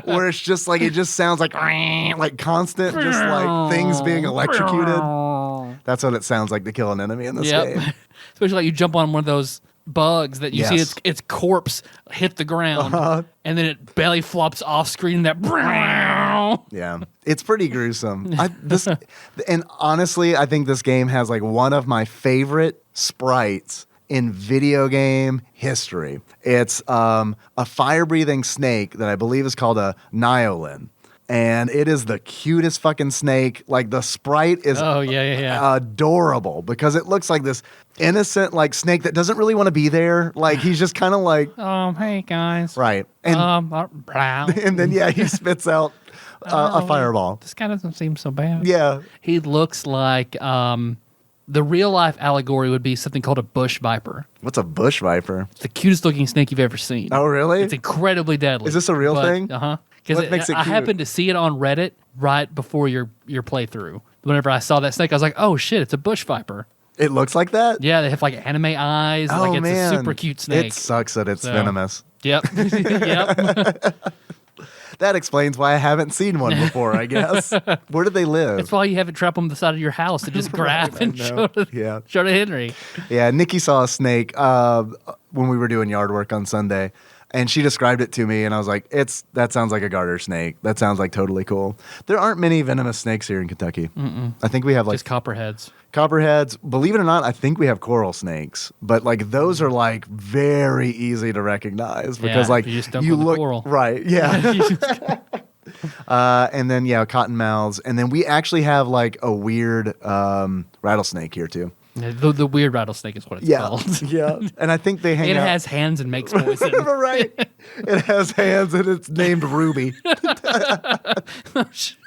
where it's just like it just sounds like constant, just like things being electrocuted. That's what it sounds like to kill an enemy in this game. Especially like you jump on one of those bugs that you see its corpse hit the ground and then it belly flops off screen. Yeah, it's pretty gruesome. And honestly, I think this game has like one of my favorite sprites in video game history. It's a fire-breathing snake that I believe is called a Nyolin. And it is the cutest fucking snake. Like the sprite is adorable because it looks like this innocent like snake that doesn't really want to be there. Like he's just kind of like, hey guys, right? And and then he spits out a fireball. This guy doesn't seem so bad. Yeah, he looks like the real life allegory would be something called a bush viper. What's a bush viper? It's the cutest looking snake you've ever seen. Oh, really? It's incredibly deadly. Is this a real thing? Because I happened to see it on Reddit right before your playthrough. Whenever I saw that snake, I was like, oh shit, it's a bush viper. It looks like that? Yeah, they have like anime eyes. Oh, like it's man. a super cute snake. It sucks that it's venomous. Yep. Yep. That explains why I haven't seen one before, I guess. Where do they live? That's why you have it trap on the side of your house and just grab and show to Henry. Yeah, Nikki saw a snake when we were doing yard work on Sunday, and she described it to me, and I was like, that sounds like a garter snake. That sounds like totally cool. There aren't many venomous snakes here in Kentucky. I think we have like just copperheads. Copperheads. Believe it or not, I think we have coral snakes, but like those are like very easy to recognize because like you look coral. Right. Yeah. And then cottonmouths, and then we actually have like a weird rattlesnake here too. Yeah, the weird rattlesnake is what it's called. Yeah, and I think they hang out. It has hands and makes poison. Right. It has hands and it's named Ruby. Oh shit,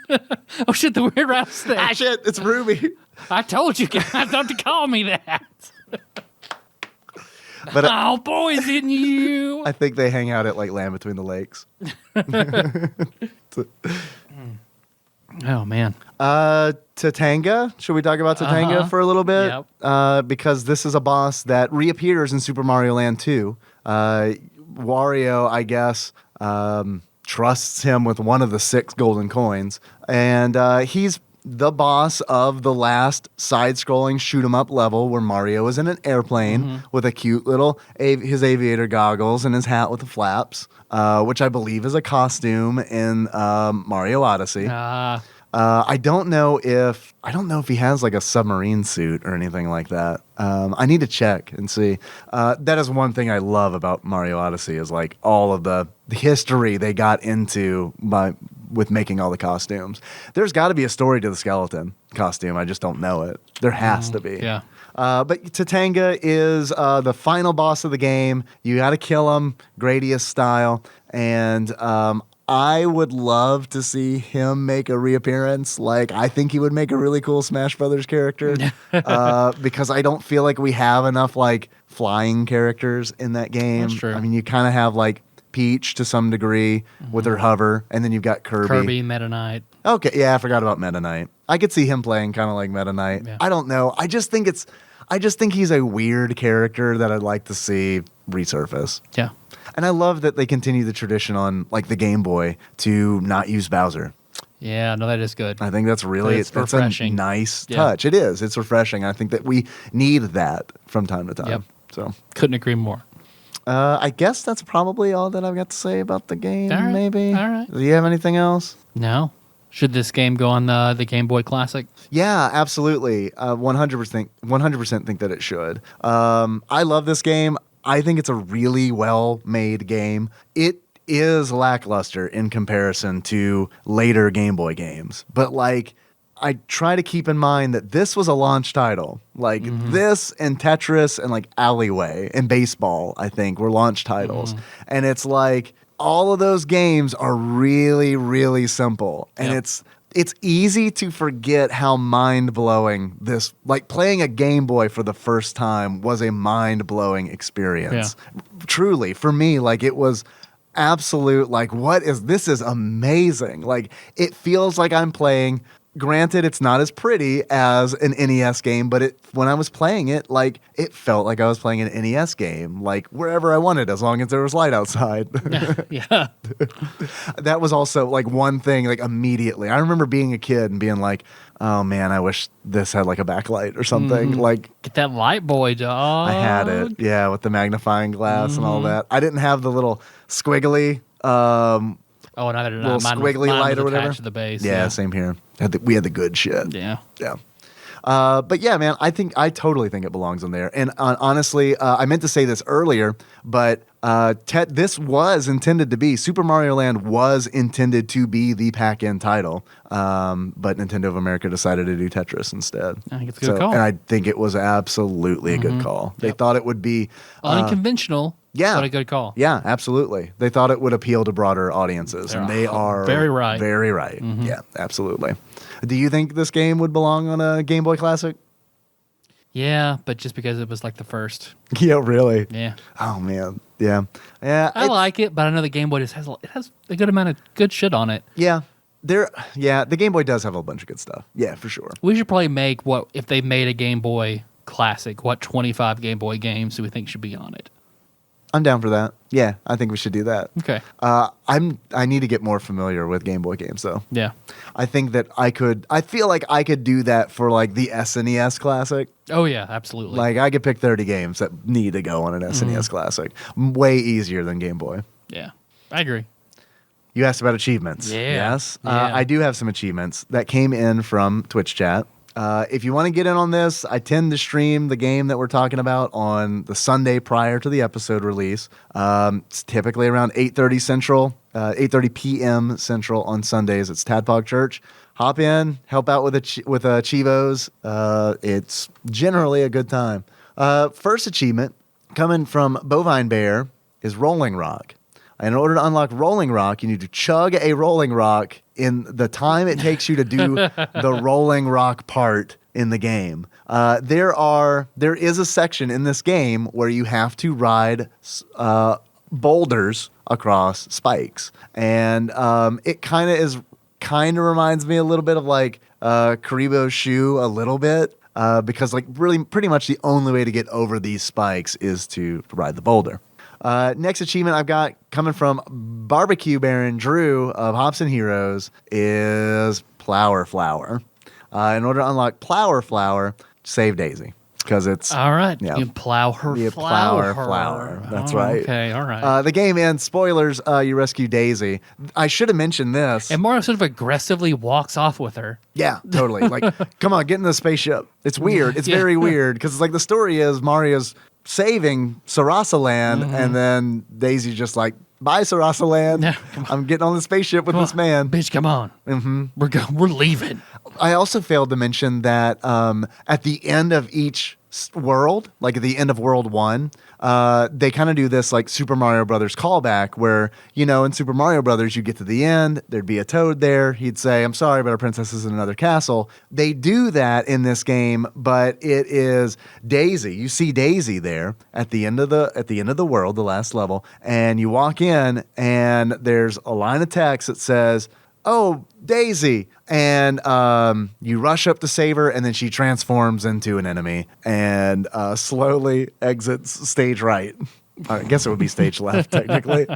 the weird rattlesnake. Ah shit, it's Ruby. I told you guys not to call me that. But I'll poison you. I think they hang out at like Land Between the Lakes. Oh man. Tatanga. Should we talk about Tatanga for a little bit? Yep. Because this is a boss that reappears in Super Mario Land 2. Wario, I guess, trusts him with one of the 6 golden coins, and he's the boss of the last side-scrolling shoot-'em-up level where Mario is in an airplane with a cute little his aviator goggles and his hat with the flaps, which I believe is a costume in Mario Odyssey. I don't know if he has like a submarine suit or anything like that. I need to check and see. That is one thing I love about Mario Odyssey is like all of the history they got into with making all the costumes. There's got to be a story to the skeleton costume. I just don't know it. There has to be. Yeah. But Tatanga is the final boss of the game. You got to kill him, Gradius style, and I would love to see him make a reappearance. Like, I think he would make a really cool Smash Brothers character because I don't feel like we have enough like flying characters in that game. That's true. I mean, you kind of have like Peach to some degree with her hover, and then you've got Kirby, Meta Knight. Okay, yeah, I forgot about Meta Knight. I could see him playing kind of like Meta Knight. Yeah. I don't know. I just think he's a weird character that I'd like to see resurface. Yeah. And I love that they continue the tradition on like the Game Boy to not use Bowser. Yeah, no, that is good. I think that's refreshing. A nice touch. It is. It's refreshing. I think that we need that from time to time. Yep. So couldn't agree more. I guess that's probably all that I've got to say about the game. All right. Maybe. All right. Do you have anything else? No. Should this game go on the Game Boy Classic? Yeah, absolutely. 100% think that it should. I love this game. I think it's a really well-made game. It is lackluster in comparison to later Game Boy games. But, like, I try to keep in mind that this was a launch title. Like, this and Tetris and, like, Alleyway and Baseball, I think, were launch titles. And it's like, all of those games are really, really simple. And it's easy to forget how mind-blowing this, like playing a Game Boy for the first time was a mind-blowing experience. Yeah. Truly, for me, like it was absolute, like, this is amazing. Like, it feels like I'm playing. Granted, it's not as pretty as an NES game, but when I was playing it, like, it felt like I was playing an NES game, like wherever I wanted, as long as there was light outside. Yeah. That was also like one thing, like immediately. I remember being a kid and being like, oh man, I wish this had like a backlight or something. Like, get that light boy, dog. I had it, yeah, with the magnifying glass and all that. I didn't have the little squiggly Oh, no, little squiggly light or whatever. To the base. Yeah, same here. We had the good shit. Yeah. Yeah. But yeah, man, I totally think it belongs in there. And honestly, I meant to say this earlier, but this was intended to be, Super Mario Land was intended to be the pack-in title, but Nintendo of America decided to do Tetris instead. I think it's a good call. And I think it was absolutely a good call. They thought it would be unconventional. Yeah. But a good call. Yeah, absolutely. They thought it would appeal to broader audiences, and they are very right. Very right. Yeah, absolutely. Do you think this game would belong on a Game Boy Classic? Yeah, but just because it was like the first. Yeah, really? Yeah. Oh, man. Yeah. Yeah. I like it, but I know the Game Boy just has a good amount of good shit on it. Yeah. The Game Boy does have a bunch of good stuff. Yeah, for sure. We should probably make if they made a Game Boy Classic, what 25 Game Boy games do we think should be on it? I'm down for that. Yeah, I think we should do that. Okay. I need to get more familiar with Game Boy games, though. Yeah. I think that I feel like I could do that for like the SNES Classic. Oh yeah, absolutely. Like I could pick 30 games that need to go on an SNES Classic. Way easier than Game Boy. Yeah, I agree. You asked about achievements. Yeah. Yes. Yeah. I do have some achievements that came in from Twitch chat. If you want to get in on this, I tend to stream the game that we're talking about on the Sunday prior to the episode release. It's typically around 8:30 Central, 8:30 p.m. Central on Sundays. It's TADPOG Church. Hop in, help out with Chivos. It's generally a good time. First achievement coming from Bovine Bear is Rolling Rock. In order to unlock Rolling Rock, you need to chug a Rolling Rock in the time it takes you to do the Rolling Rock part in the game. There is a section in this game where you have to ride boulders across spikes, and it kind of reminds me a little bit of like Karibo's Shoe a little bit. Because like really pretty much the only way to get over these spikes is to ride the boulder. Next achievement I've got coming from Barbecue Baron Drew of Hops and Heroes is Plower Flower. In order to unlock Plower Flower, save Daisy. Because it's... All right. Yeah. You plow her flower. That's right. Okay, all right. The game ends. Spoilers, you rescue Daisy. I should have mentioned this. And Mario sort of aggressively walks off with her. Yeah, totally. Like, come on, get in the spaceship. It's weird. It's very weird. Because it's like the story is Mario's saving Sarasa Land, and then Daisy just like, bye Sarasa Land. Yeah, I'm getting on the spaceship with this man. Bitch, come on. We're leaving. I also failed to mention that at the end of each world, like at the end of World 1, they kind of do this like Super Mario Brothers callback where, you know, in Super Mario Brothers, you get to the end, there'd be a Toad there. He'd say, I'm sorry, but our princess is in another castle. They do that in this game, but it is Daisy. You see Daisy there at the end of the world, the last level, and you walk in and there's a line of text that says, oh, Daisy. And you rush up to save her, and then she transforms into an enemy and slowly exits stage right. I guess it would be stage left, technically.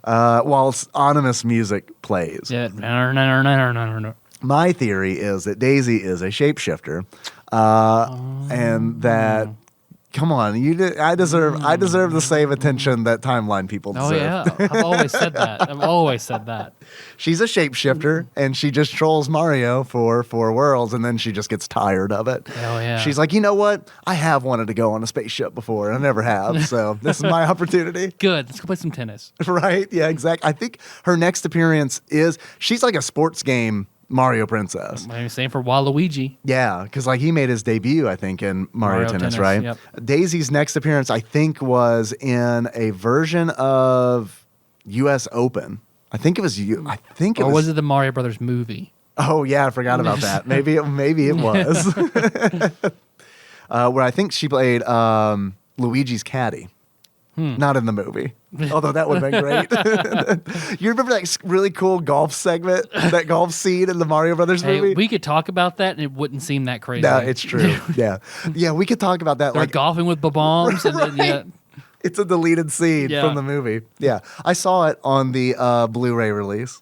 While ominous music plays. Yeah. No. My theory is that Daisy is a shapeshifter, and that Come on, I deserve the same attention that timeline people deserve. Oh yeah, I've always said that. She's a shapeshifter, and she just trolls Mario for 4 worlds, and then she just gets tired of it. Oh yeah. She's like, you know what? I have wanted to go on a spaceship before, and I never have, so this is my opportunity. Good. Let's go play some tennis. Right? Yeah, exactly. I think her next appearance she's like a sports game Mario princess. Same for Waluigi. Yeah, because like he made his debut, I think, in Mario Tennis, right? Yep. Daisy's next appearance, I think, was in a version of U.S. Open. I think it was Or was it the Mario Brothers movie? Oh yeah, I forgot about that. Maybe it was. Where I think she played Luigi's caddy. Not in the movie. Although that would have been great. You remember that really cool golf segment, that golf scene in the Mario Brothers movie? Hey, we could talk about that and it wouldn't seem that crazy. No, it's true. Yeah. Yeah, we could talk about that. They're golfing with bombs and then Right. It's a deleted scene from the movie. Yeah. I saw it on the Blu-ray release.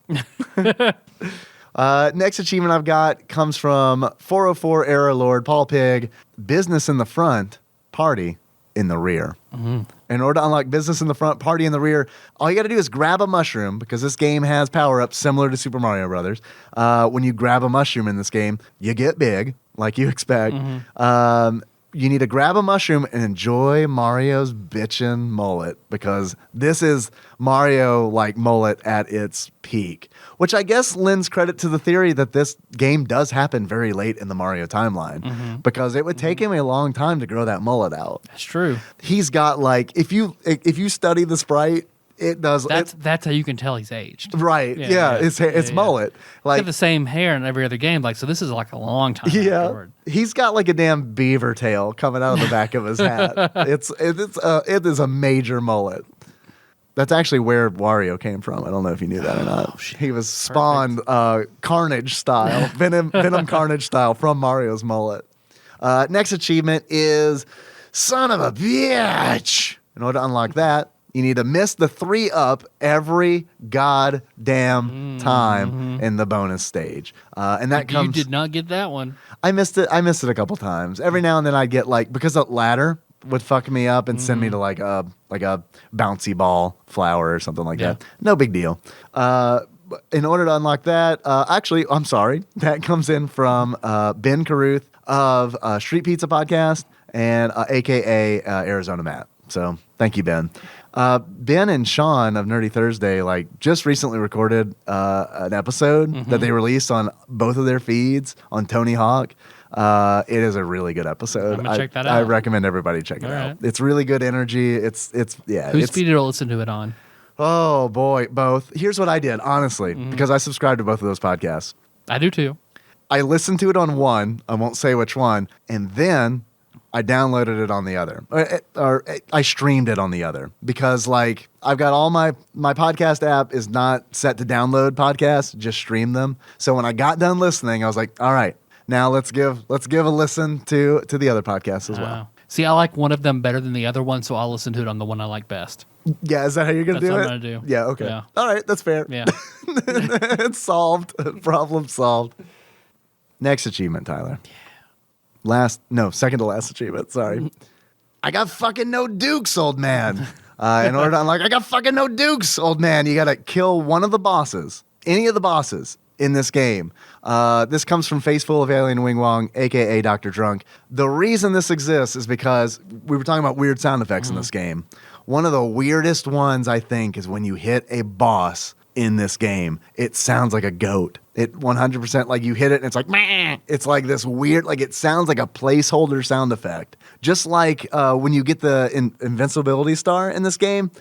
Next achievement I've got comes from 404 Error Lord Paul Pig. Business in the front, party in the rear. Mm-hmm. In order to unlock business in the front, party in the rear, all you got to do is grab a mushroom, because this game has power-ups similar to Super Mario Brothers. When you grab a mushroom in this game, you get big, like you expect. Mm-hmm. You need to grab a mushroom and enjoy Mario's bitchin' mullet, because this is Mario like mullet at its peak, which I guess lends credit to the theory that this game does happen very late in the Mario timeline, because it would take him a long time to grow that mullet out. That's true. He's got like, if you study the sprite, it does. That's how you can tell he's aged. Right. Yeah. It's mullet. Like, Like got the same hair in every other game. Like, so this is like a long time. yeah. Afterward. He's got like a damn beaver tail coming out of the back of his hat. It is a major mullet. That's actually where Wario came from. I don't know if you knew that or not. Oh, shit. He was spawned Carnage style, Venom Carnage style from Mario's mullet. Next achievement is son of a bitch. In order to unlock that, you need to miss the 3-up every goddamn time in the bonus stage. And that comes. You did not get that one. I missed it a couple times. Every now and then I'd get like, because the ladder would fuck me up and send me to like a bouncy ball flower or something like that. No big deal. In order to unlock that, actually, I'm sorry. That comes in from Ben Caruth of Street Pizza Podcast and AKA Arizona Matt. So thank you, Ben. Ben and Sean of Nerdy Thursday just recently recorded an episode that they released on both of their feeds on Tony Hawk. It is a really good episode. I'm gonna check that out. I recommend everybody check it out. Right. It's really good energy. It's Whose feed did you listen to it on? Oh boy, both. Here's what I did, honestly, because I subscribe to both of those podcasts. I do too. I listened to it on one. I won't say which one, and then I downloaded it on the other, or I streamed it on the other, because I've got all my podcast app is not set to download podcasts, just stream them. So when I got done listening, I was like, all right, now let's give a listen to the other podcasts as well. See, I like one of them better than the other one, so I'll listen to it on the one I like best. Yeah, is that how you're gonna do it? That's what I'm gonna do. Yeah, okay. Yeah. All right, that's fair. Yeah. It's solved. Problem solved. Next achievement, Tyler. Second to last achievement. Sorry. I got fucking no dukes, old man. In order to unlock, I got fucking no dukes, old man. You got to kill one of the bosses, any of the bosses in this game. This comes from Faceful of Alien Wing Wong, a.k.a. Dr. Drunk. The reason this exists is because we were talking about weird sound effects in this game. One of the weirdest ones, I think, is when you hit a boss in this game. It sounds like a goat. It 100%, you hit it and it's like, meh. It's like this weird, it sounds like a placeholder sound effect. Just like when you get the invincibility star in this game,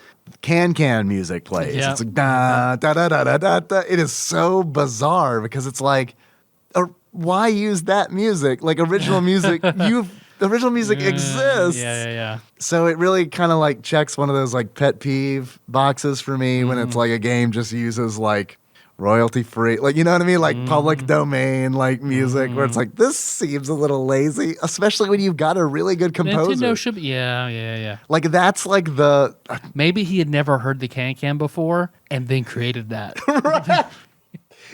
can music plays. Yeah. It's like, da, da, da, da, da, da, da. It is so bizarre because it's like, why use that music? Original music, original music exists. Yeah. So it really kind of checks one of those pet peeve boxes for me when it's a game just uses royalty free, you know what I mean? Public domain, music where it's this seems a little lazy, especially when you've got a really good composer. Nintendo should be, yeah. That's the. Maybe he had never heard the can before and then created that. Right.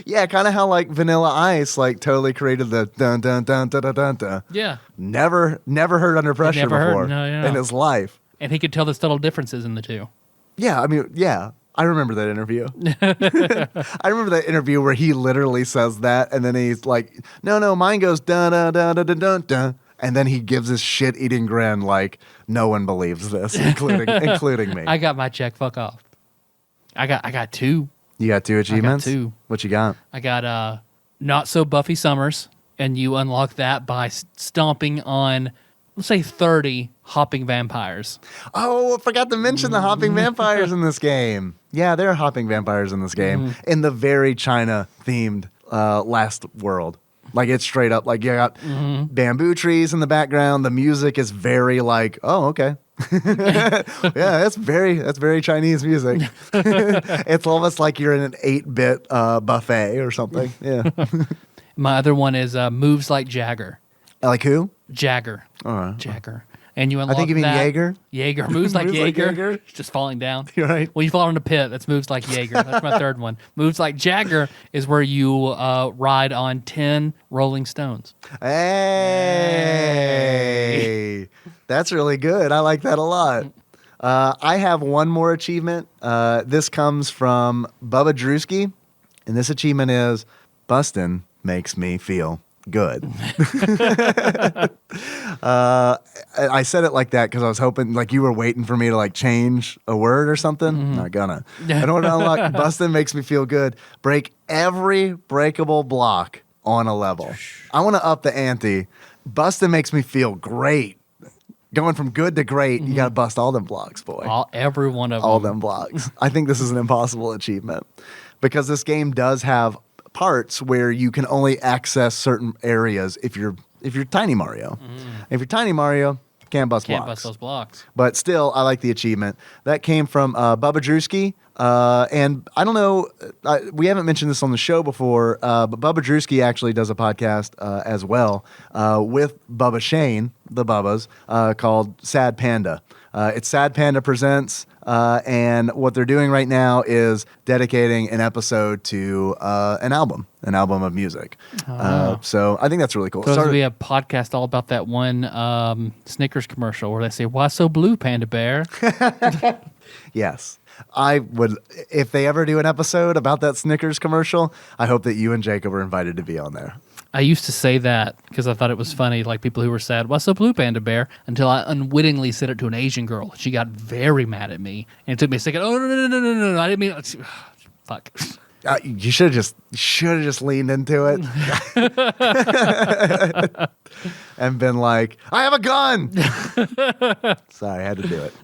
Yeah, kind of how like Vanilla Ice like totally created the dun dun dun dun dun dun dun. Yeah. Never heard Under Pressure never heard, before no. in his life. And he could tell the subtle differences in the two. Yeah, I mean, yeah. I remember that interview. I remember that interview where he literally says that, and then he's like, no, mine goes dun dun dun dun dun dun dun. And then he gives this shit-eating grin like, no one believes this, including me. I got my check. Fuck off. I got 2. You got 2 achievements? I got 2. What you got? I got Not So Buffy Summers, and you unlock that by stomping on, let's say, 30 hopping vampires. Oh, I forgot to mention the hopping vampires in this game. Yeah, there are hopping vampires in this game in the very China-themed last world. Like, it's straight up, like, you got bamboo trees in the background. The music is very like, oh, okay. Yeah, that's very Chinese music. It's almost like you're in an 8-bit buffet or something. Yeah. My other one is Moves Like Jagger. Like who? Jagger. All right. Jagger. And you unlock I think you mean that. Jaeger. Jaeger. Moves like Moves like Jaeger. Jaeger. Just falling down. You're right. When you fall in a pit, that's Moves Like Jaeger. That's my third one. Moves Like Jagger is where you ride on 10 Rolling Stones. Hey. That's really good. I like that a lot. I have one more achievement. This comes from Bubba Drewski, and this achievement is Bustin' makes me feel good. I said it like that because I was hoping, like, you were waiting for me to like change a word or something. Not gonna. I don't want to unlock. Bustin' makes me feel good. Break every breakable block on a level. I want to up the ante. Bustin' makes me feel great. Going from good to great, you got to bust all them blocks, boy. Every one of all them. them blocks. I think this is an impossible achievement because this game does have parts where you can only access certain areas if you're Tiny Mario. If you're Tiny Mario, can't bust those blocks. But still, I like the achievement. That came from Bubba Drewski. And I don't know, we haven't mentioned this on the show before, but Bubba Drewski actually does a podcast as well with Bubba Shane, the Bubbas, called Sad Panda. It's Sad Panda Presents, and what they're doing right now is dedicating an episode to an album of music. So I think that's really cool. So there's be a podcast all about that one Snickers commercial where they say, "Why so blue, Panda Bear?" Yes. I would, if they ever do an episode about that Snickers commercial, I hope that you and Jacob are invited to be on there. I used to say that because I thought it was funny, like people who were sad, "What's up, blue, Panda Bear?" until I unwittingly said it to an Asian girl. She got very mad at me, and it took me a second. Oh, no, I didn't mean it. Fuck. You should have just leaned into it and been like, "I have a gun." Sorry, I had to do it.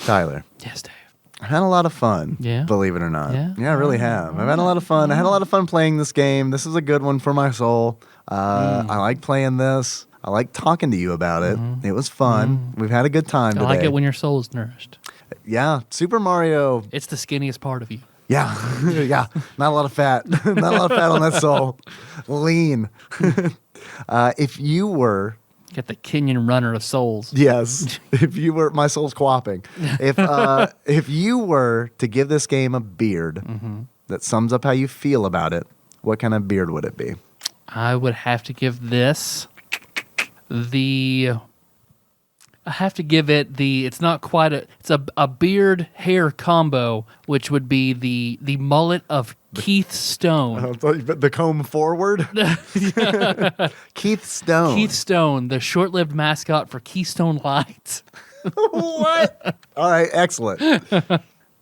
Tyler. Yes, Dave. I had a lot of fun. Yeah. Believe it or not. Yeah? I really have. I've had a lot of fun. I had a lot of fun playing this game. This is a good one for my soul. I like playing this. I like talking to you about it. It was fun. We've had a good time today. I like it when your soul is nourished. Yeah. Super Mario. It's the skinniest part of you. Yeah. Yeah. Not a lot of fat. Not a lot of fat on that soul. Lean. If you were... Get the Kenyan runner of souls. Yes. If you were, my soul's quapping. If you were to give this game a beard that sums up how you feel about it, what kind of beard would it be? I would have to give this it's not quite it's a beard hair combo, which would be the mullet of Keith Stone. The comb forward? Keith Stone. Keith Stone, the short-lived mascot for Keystone Lights. What? All right, excellent.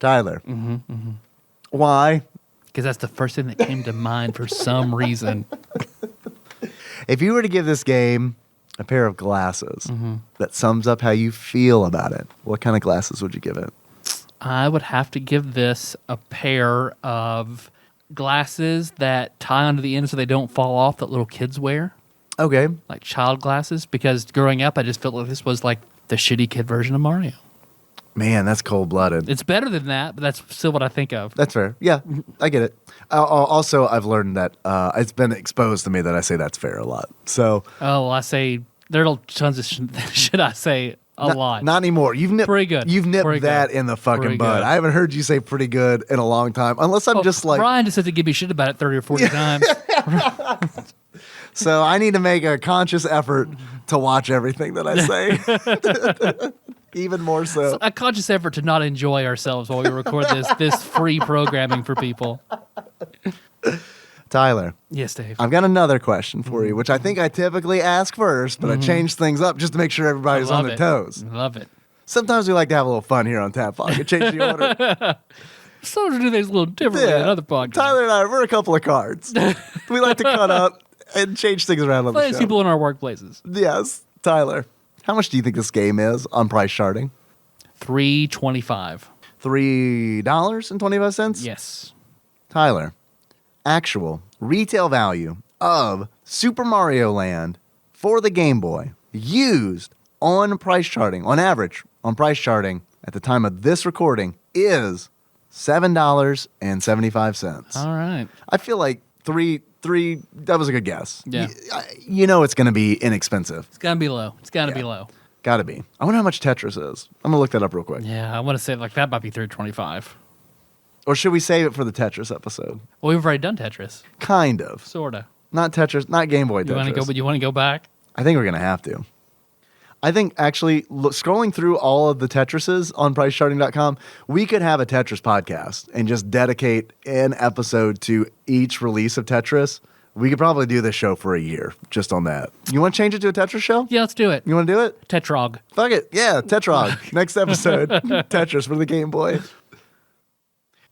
Tyler. Why? Because that's the first thing that came to mind for some reason. If you were to give this game a pair of glasses that sums up how you feel about it, what kind of glasses would you give it? I would have to give this a pair of glasses that tie onto the end so they don't fall off that little kids wear. Okay. Like child glasses, because growing up I just felt like this was like the shitty kid version of Mario. Man, that's cold-blooded. It's better than that, but that's still what I think of. That's fair. Yeah, I get it. Also, I've learned that it's been exposed to me that I say that's fair a lot. So, I say there are tons of shit I say A lot. Not anymore. You've nipped Pretty good. You've nipped Pretty that good. in the fucking Pretty bud. good. I haven't heard you say pretty good in a long time. Unless I'm just like Brian just had to give me shit about it 30 or 40 times. so I need to make a conscious effort to watch everything that I say. Even more so. A conscious effort to not enjoy ourselves while we record this free programming for people. Tyler. Yes, Dave. I've got another question for you, which I think I typically ask first, but I changed things up just to make sure everybody's on their toes. Love it. Sometimes we like to have a little fun here on TADPOG and change the order. Sometimes we do things a little differently than other podcasts. Tyler and I, we're a couple of cards. We like to cut up and change things around on the Play as show. people in our workplaces. Yes. Tyler, how much do you think this game is on price charting? $3.25. $3.25? Yes. Tyler, actual retail value of Super Mario Land for the Game Boy used on price charting, on average on price charting at the time of this recording is $7.75. All right. I feel like three, that was a good guess. Yeah. You know it's going to be inexpensive. It's got to be low. It's got to be low. Got to be. I wonder how much Tetris is. I'm going to look that up real quick. Yeah, I want to say like that might be $3.25. Or should we save it for the Tetris episode? Well, we've already done Tetris. Kind of. Sorta. Not Tetris, not Game Boy Tetris. You want to go back? I think we're going to have to. I think actually scrolling through all of the Tetrises on pricecharting.com, we could have a Tetris podcast and just dedicate an episode to each release of Tetris. We could probably do this show for a year just on that. You want to change it to a Tetris show? Yeah, let's do it. You want to do it? Tetrog. Fuck it. Yeah, Tetrog. Next episode. Tetris for the Game Boy.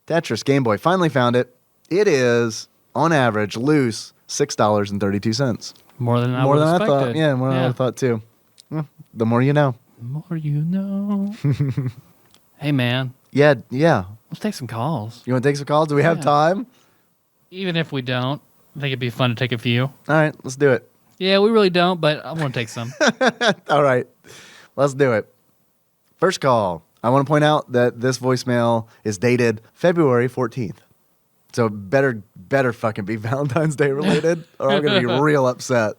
Tetris Game Boy. Finally found it. It is, on average, loose, $6.32. More than I More than I expected. thought. Yeah, more than I thought too. Well, the more you know. The more you know. Hey, man. Yeah. Let's take some calls. You want to take some calls? Do we have time? Even if we don't, I think it'd be fun to take a few. All right, let's do it. Yeah, we really don't, but I want to take some. All right, let's do it. First call. I want to point out that this voicemail is dated February 14th. So better fucking be Valentine's Day related or I'm going to be real upset.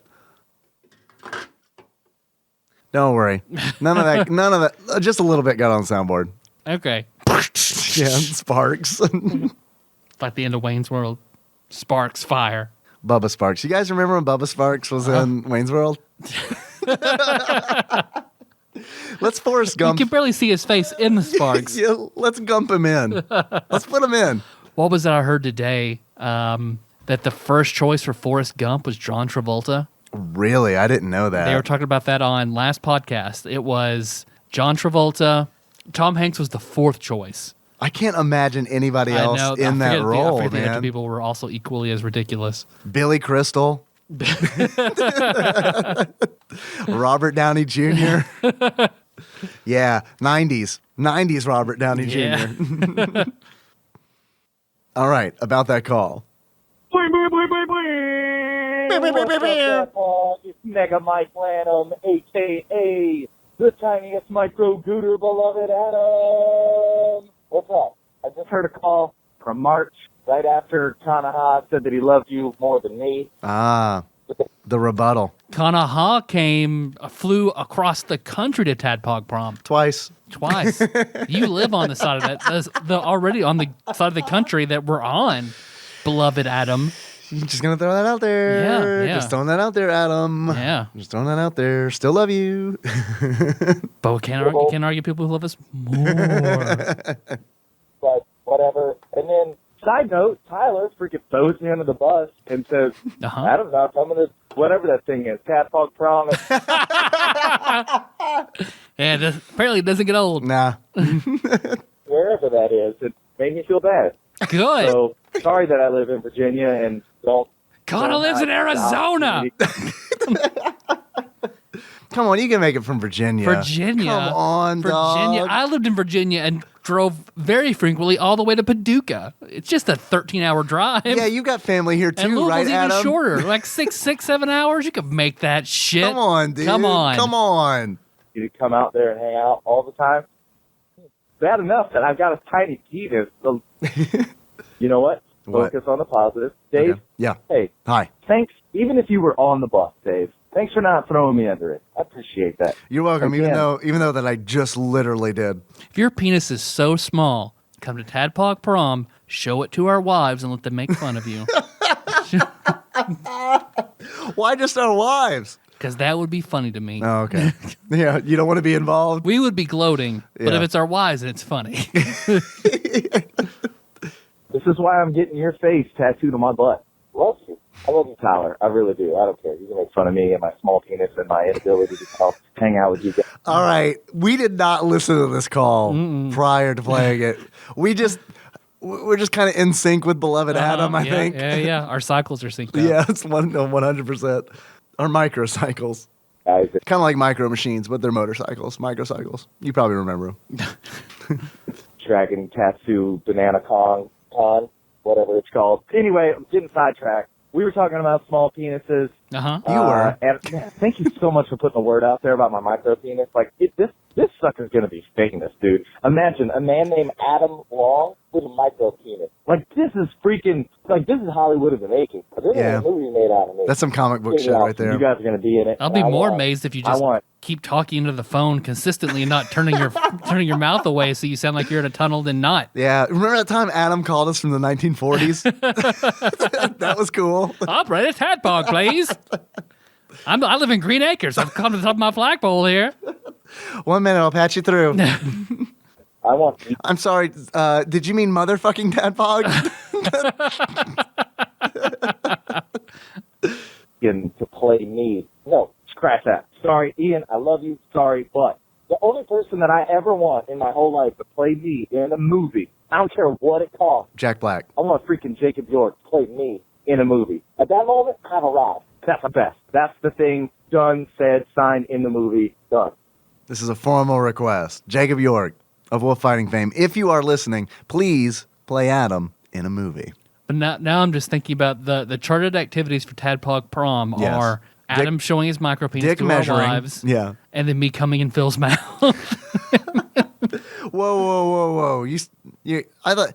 Don't worry. None of that. Just a little bit got on the soundboard. Okay. Yeah, sparks. Like the end of Wayne's World. Sparks, fire. Bubba Sparks. You guys remember when Bubba Sparks was in Wayne's World? Let's Forrest Gump. You can barely see his face in the sparks. Yeah, let's gump him in. Let's put him in. What was that I heard today? That the first choice for Forrest Gump was John Travolta. Really? I didn't know that. They were talking about that on last podcast. It was John Travolta. Tom Hanks was the fourth choice. I can't imagine anybody else in that role, I forget the man. other people were also equally as ridiculous. Billy Crystal. Robert Downey Jr. Yeah, 90s. 90s Robert Downey Yeah. Jr. All right, about that call. It's Mega Mike Lanham, a.k.a. the tiniest micro gooter beloved Adam. What's up? I just heard a call from March right after Kanaha said that he loved you more than me. Ah, the rebuttal. Kanaha flew across the country to Tadpog prom. Twice. You live on the side of that, already on the side of the country that we're on, beloved Adam. You're just going to throw that out there. Yeah. Just throwing that out there, Adam. Yeah. Just throwing that out there. Still love you. But we can't argue people who love us more. But whatever. And then, side note, Tyler freaking throws me under the bus and says, Adam's not coming to whatever that thing is, Tadpog prom. And apparently it doesn't get old. Nah. Wherever that is, it made me feel bad. Good. So, sorry that I live in Virginia and don't. Connor lives in Arizona. Come on, you can make it from Virginia. Virginia. Come on, Virginia. dog. I lived in Virginia and drove very frequently all the way to Paducah. It's just a 13-hour drive. Yeah, you got family here and too, Louisville's right, even Adam? shorter, like 7 hours. You could make that shit. Come on, dude. Come on. Come on. You come out there and hang out all the time. Bad enough that I've got a tiny penis. So, you know what? What? Focus on the positive. Dave, Okay. Yeah. hey, Hi. thanks. Even if you were on the bus, Dave, Thanks for not throwing me under it. I appreciate that. You're welcome. Again. Even though that I just literally did. If your penis is so small, come to TADPOG prom, show it to our wives, and let them make fun of you. Why just our wives? Because that would be funny to me. Oh, okay. Yeah, you don't want to be involved. We would be gloating, but Yeah. if it's our wives, then it's funny. This is why I'm getting your face tattooed on my butt. Love you. I love you, Tyler. I really do. I don't care. You can make fun of me and my small penis and my inability to hang out with you guys. All right. We did not listen to this call prior to playing it. We're just kind of in sync with beloved Adam, I think. Yeah. Our cycles are synced up. Yeah, it's 100%. Or microcycles. Guys, Kind of like micro machines, but they're motorcycles, microcycles. You probably remember them. Dragon Tattoo Banana Con, whatever it's called. Anyway, I'm getting sidetracked. We were talking about small penises. Uh-huh. You were. And man, thank you so much for putting the word out there about my micro penis. Like, this sucker's gonna be famous, dude. Imagine a man named Adam Long with a micro penis. Like, this is Hollywood in the making. There's Yeah. a movie made out of me. That's some comic book It's shit awesome. right there. You guys are gonna be in it. I'll be And more amazed if you just want- keep talking into the phone consistently and not turning your mouth away so you sound like you're in a tunnel than not. Yeah. Remember that time Adam called us from the 1940s? That was cool. Operator TADPOG, please. I live in Green Acres. I've come to the top of my flagpole here. 1 minute, I'll patch you through. I want I'm sorry. Did you mean motherfucking Tadpog? Ian to play me. No, scratch that. Sorry, Ian, I love you. Sorry, but the only person that I ever want in my whole life to play me in a movie, I don't care what it costs. Jack Black. I want freaking Jacob York to play me in a movie. At that moment, I've arrived. That's the best. That's the thing. Done, said, signed in the movie. Done. This is a formal request. Jacob York of wolf fighting fame. If you are listening, please play Adam in a movie. But now I'm just thinking about the charted activities for TADPOG prom Yes. are Adam showing his micro penis Dick to measuring. our wives, Yeah. and then me coming in Phil's mouth. Whoa. I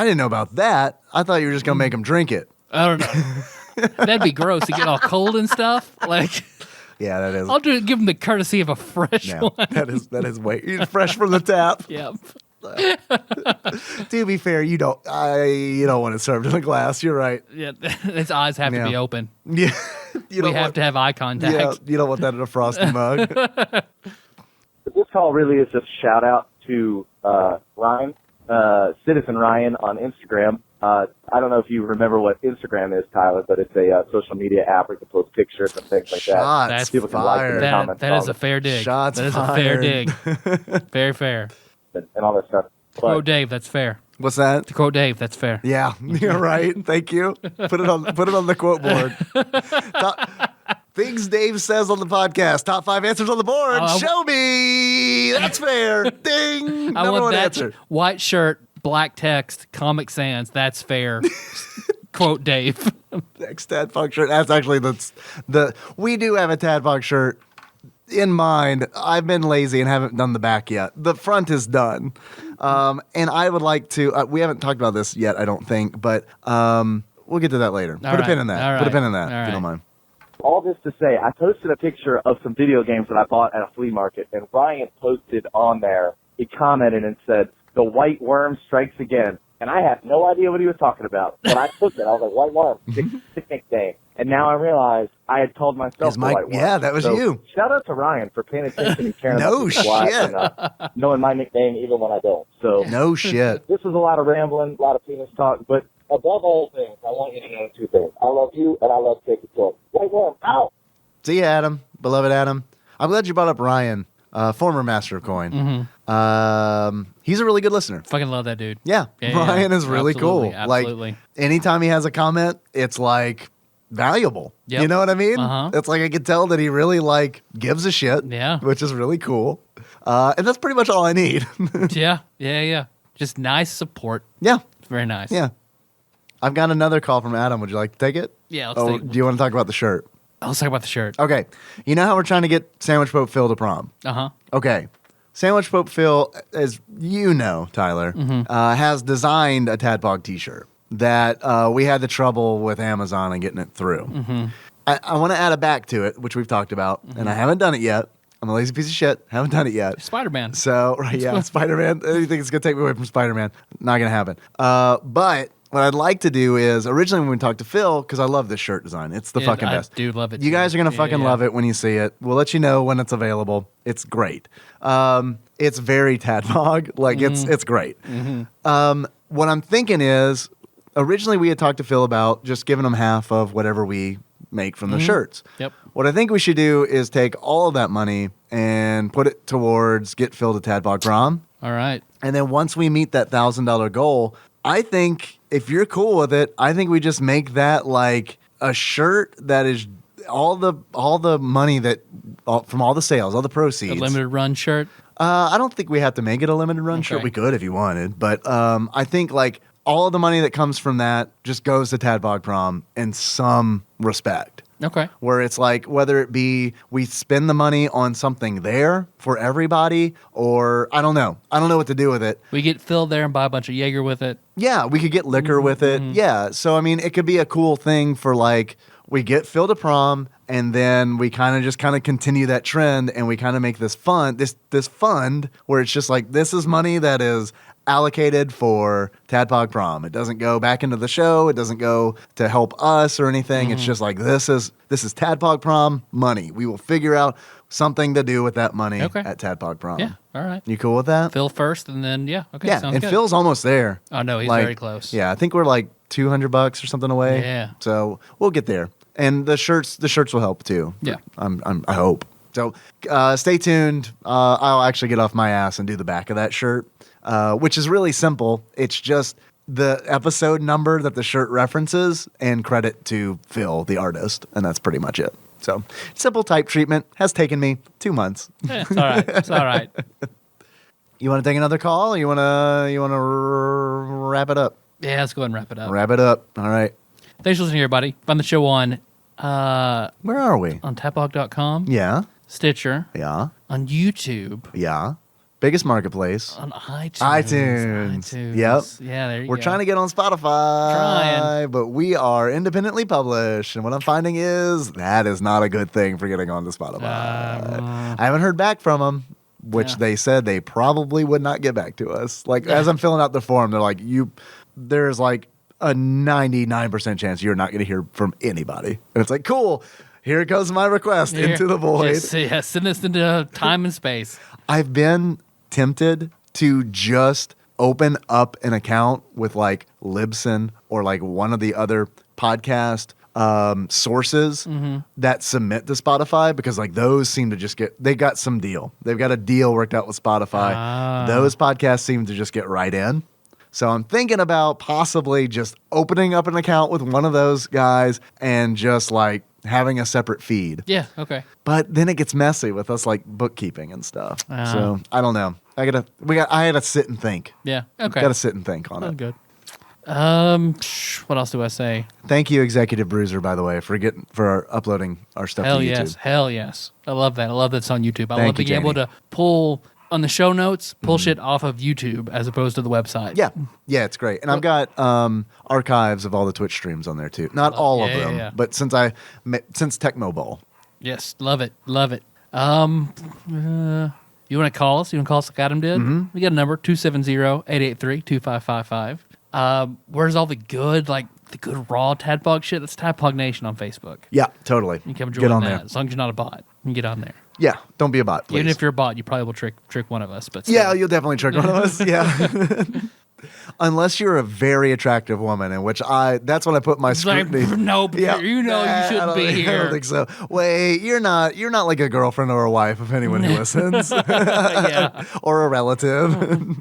didn't know about that. I thought you were just going to make him drink it. I don't know. That'd be gross to get all cold and stuff. Like, Yeah, that is. I'll give him the courtesy of a fresh Yeah, one. that is way fresh from the tap. Yep. To be fair, you don't want it served in a glass. You're right. Yeah. His eyes have to be Yeah. open. Yeah, We have to have eye contact. Yeah, you don't want that in a frosty mug. This call really is just a shout out to Ryan, Citizen Ryan on Instagram. I don't know if you remember what Instagram is, Tyler, but it's a social media app where you can post pictures and things like that. Shots That's People can like it fired. and comment That is on a it fair dig. Shots that is a fair fired. dig. Very fair. and all that stuff. To quote But Dave, that's fair. What's that? To quote Dave, that's fair. Yeah, you're right. Thank you. Put it on the quote board. Things Dave says on the podcast. Top 5 answers on the board. Show me. That's fair. Ding. I Number want one that answer. white shirt, black text, Comic Sans. That's fair. Quote Dave. Next Tadpog shirt. That's actually the. We do have a Tadpog shirt in mind. I've been lazy and haven't done the back yet. The front is done, and I would like to. We haven't talked about this yet, I don't think, but we'll get to that later. Put a pin in that. Put a pin in that if you don't mind. all this to say, I posted a picture of some video games that I bought at a flea market, and Ryan posted on there, he commented and said, "The white worm strikes again." And I had no idea what he was talking about. But I took it. I was like, white worm, sick nickname. And now I realize I had called myself the white worm. Yeah, that was you. Shout out to Ryan for paying attention and caring No about people's lives shit. and knowing my nickname even when I don't. So No shit. this was a lot of rambling, a lot of penis talk, but above all things, I want you to know two things. I love you, and I love Jacob York. White worm, out! See you, Adam. Beloved Adam. I'm glad you brought up Ryan, former master of coin. He's a really good listener. Fucking love that dude. Yeah, Ryan is really Absolutely, cool. absolutely. Like, anytime he has a comment, it's like valuable. Yep. You know what I mean? Uh-huh. It's like I can tell that he really like gives a shit. Yeah. Which is really cool. And that's pretty much all I need. Yeah. Just nice support. Yeah. It's very nice. Yeah. I've got another call from Adam. Would you like to take it? Yeah, let's Oh, take it. do you want to talk about the shirt? Let's talk about the shirt. Okay. You know how we're trying to get Sandwich Pope Phil to prom? Uh-huh. Okay. Sandwich Pope Phil, as you know, Tyler, has designed a Tadpog t-shirt that we had the trouble with Amazon and getting it through. I want to add a back to it, which we've talked about, and I haven't done it yet. I'm a lazy piece of shit. Haven't done it yet. Spider-Man. So, Spider-Man. You think it's going to take me away from Spider-Man? Not going to happen. But what I'd like to do is, originally when we talked to Phil, because I love this shirt design. It's the fucking best. I do love it. You guys are going to fucking love it when you see it. We'll let you know when it's available. It's great. It's very TADPOG. Like, it's great. What I'm thinking is, originally we had talked to Phil about just giving him half of whatever we make from the shirts. Yep. What I think we should do is take all of that money and put it towards get Phil to TADPOG prom. All right. And then once we meet that $1,000 goal, I think if you're cool with it, I think we just make that like a shirt that is all the money that from all the sales, all the proceeds. A limited run shirt. I don't think we have to make it a limited run shirt. We could if you wanted, but I think like all of the money that comes from that just goes to TADPOG prom in some respect. Okay. Where it's like, whether it be we spend the money on something there for everybody, or I don't know. I don't know what to do with it. We get Phil there and buy a bunch of Jaeger with it. Yeah, we could get liquor with it. Yeah. So, I mean, it could be a cool thing for like, we get Phil to prom, and then we kind of continue that trend, and we kind of make this this fund where it's just like, this is money that is allocated for TADPOG prom. It doesn't go back into the show. It doesn't go to help us or anything. It's just like, this is TADPOG prom money. We will figure out something to do with that money at TADPOG prom. Yeah. All right. You cool with that? Phil first, and then okay. Yeah. Sounds And good. Phil's almost there. Oh no, he's Like, very close. Yeah, I think we're like $200 or something away. Yeah. So we'll get there, and the shirts will help too. Yeah. I hope. So stay tuned. I'll actually get off my ass and do the back of that shirt, which is really simple. It's just the episode number that the shirt references and credit to Phil, the artist, and that's pretty much it. So simple type treatment. Has taken me 2 months. Yeah, it's all right. It's all right. You want to take another call, or you want to wrap it up? Yeah, let's go ahead and wrap it up. Wrap it up. All right. Thanks for listening, everybody. Find the show on Where are we? on TADPOG.com. Yeah. Stitcher. Yeah. On YouTube. Yeah. Biggest marketplace. On iTunes. iTunes. Yep. Yeah, there you go. We're trying to get on Spotify. Trying. But we are independently published. And what I'm finding is that is not a good thing for getting onto Spotify. I haven't heard back from them, which they said they probably would not get back to us. Like, as I'm filling out the form, they're like, there's like a 99% chance you're not going to hear from anybody. And it's like, cool. Here goes my request into the void. Send this into time and space. I've been tempted to just open up an account with like Libsyn or like one of the other podcast sources that submit to Spotify, because like those seem to they got some deal. They've got a deal worked out with Spotify. Those podcasts seem to just get right in. So I'm thinking about possibly just opening up an account with one of those guys and just like having a separate feed. Yeah, okay. But then it gets messy with us like bookkeeping and stuff. So I don't know. I had to sit and think. Yeah, okay. Got to sit and think on it. Good. What else do I say? Thank you, Executive Bruiser, by the way, for uploading our stuff to YouTube. Hell yes. I love that. I love that it's on YouTube. I Thank love you, being able Janie. to pull on the show notes, pull shit off of YouTube as opposed to the website. Yeah, it's great. And I've got archives of all the Twitch streams on there too. Not all of them, but since Tecmo Bowl. Yes, love it. Love it. You want to call us? You want to call us like Adam did? We got a number, 270-883-2555. Where's all the good raw TADPOG shit? That's TADPOG Nation on Facebook. Yeah, totally. You can come join Get on that. there. As long as you're not a bot, you can get on there. Yeah, don't be a bot, please. Even if you're a bot, you probably will trick one of us. But still. Yeah, you'll definitely trick one of us. Yeah. Unless you're a very attractive woman, in which that's when I put my scrutiny. Nope. You shouldn't be here. I don't think so. Wait, you're not like a girlfriend or a wife of anyone who listens. Yeah. Or a relative.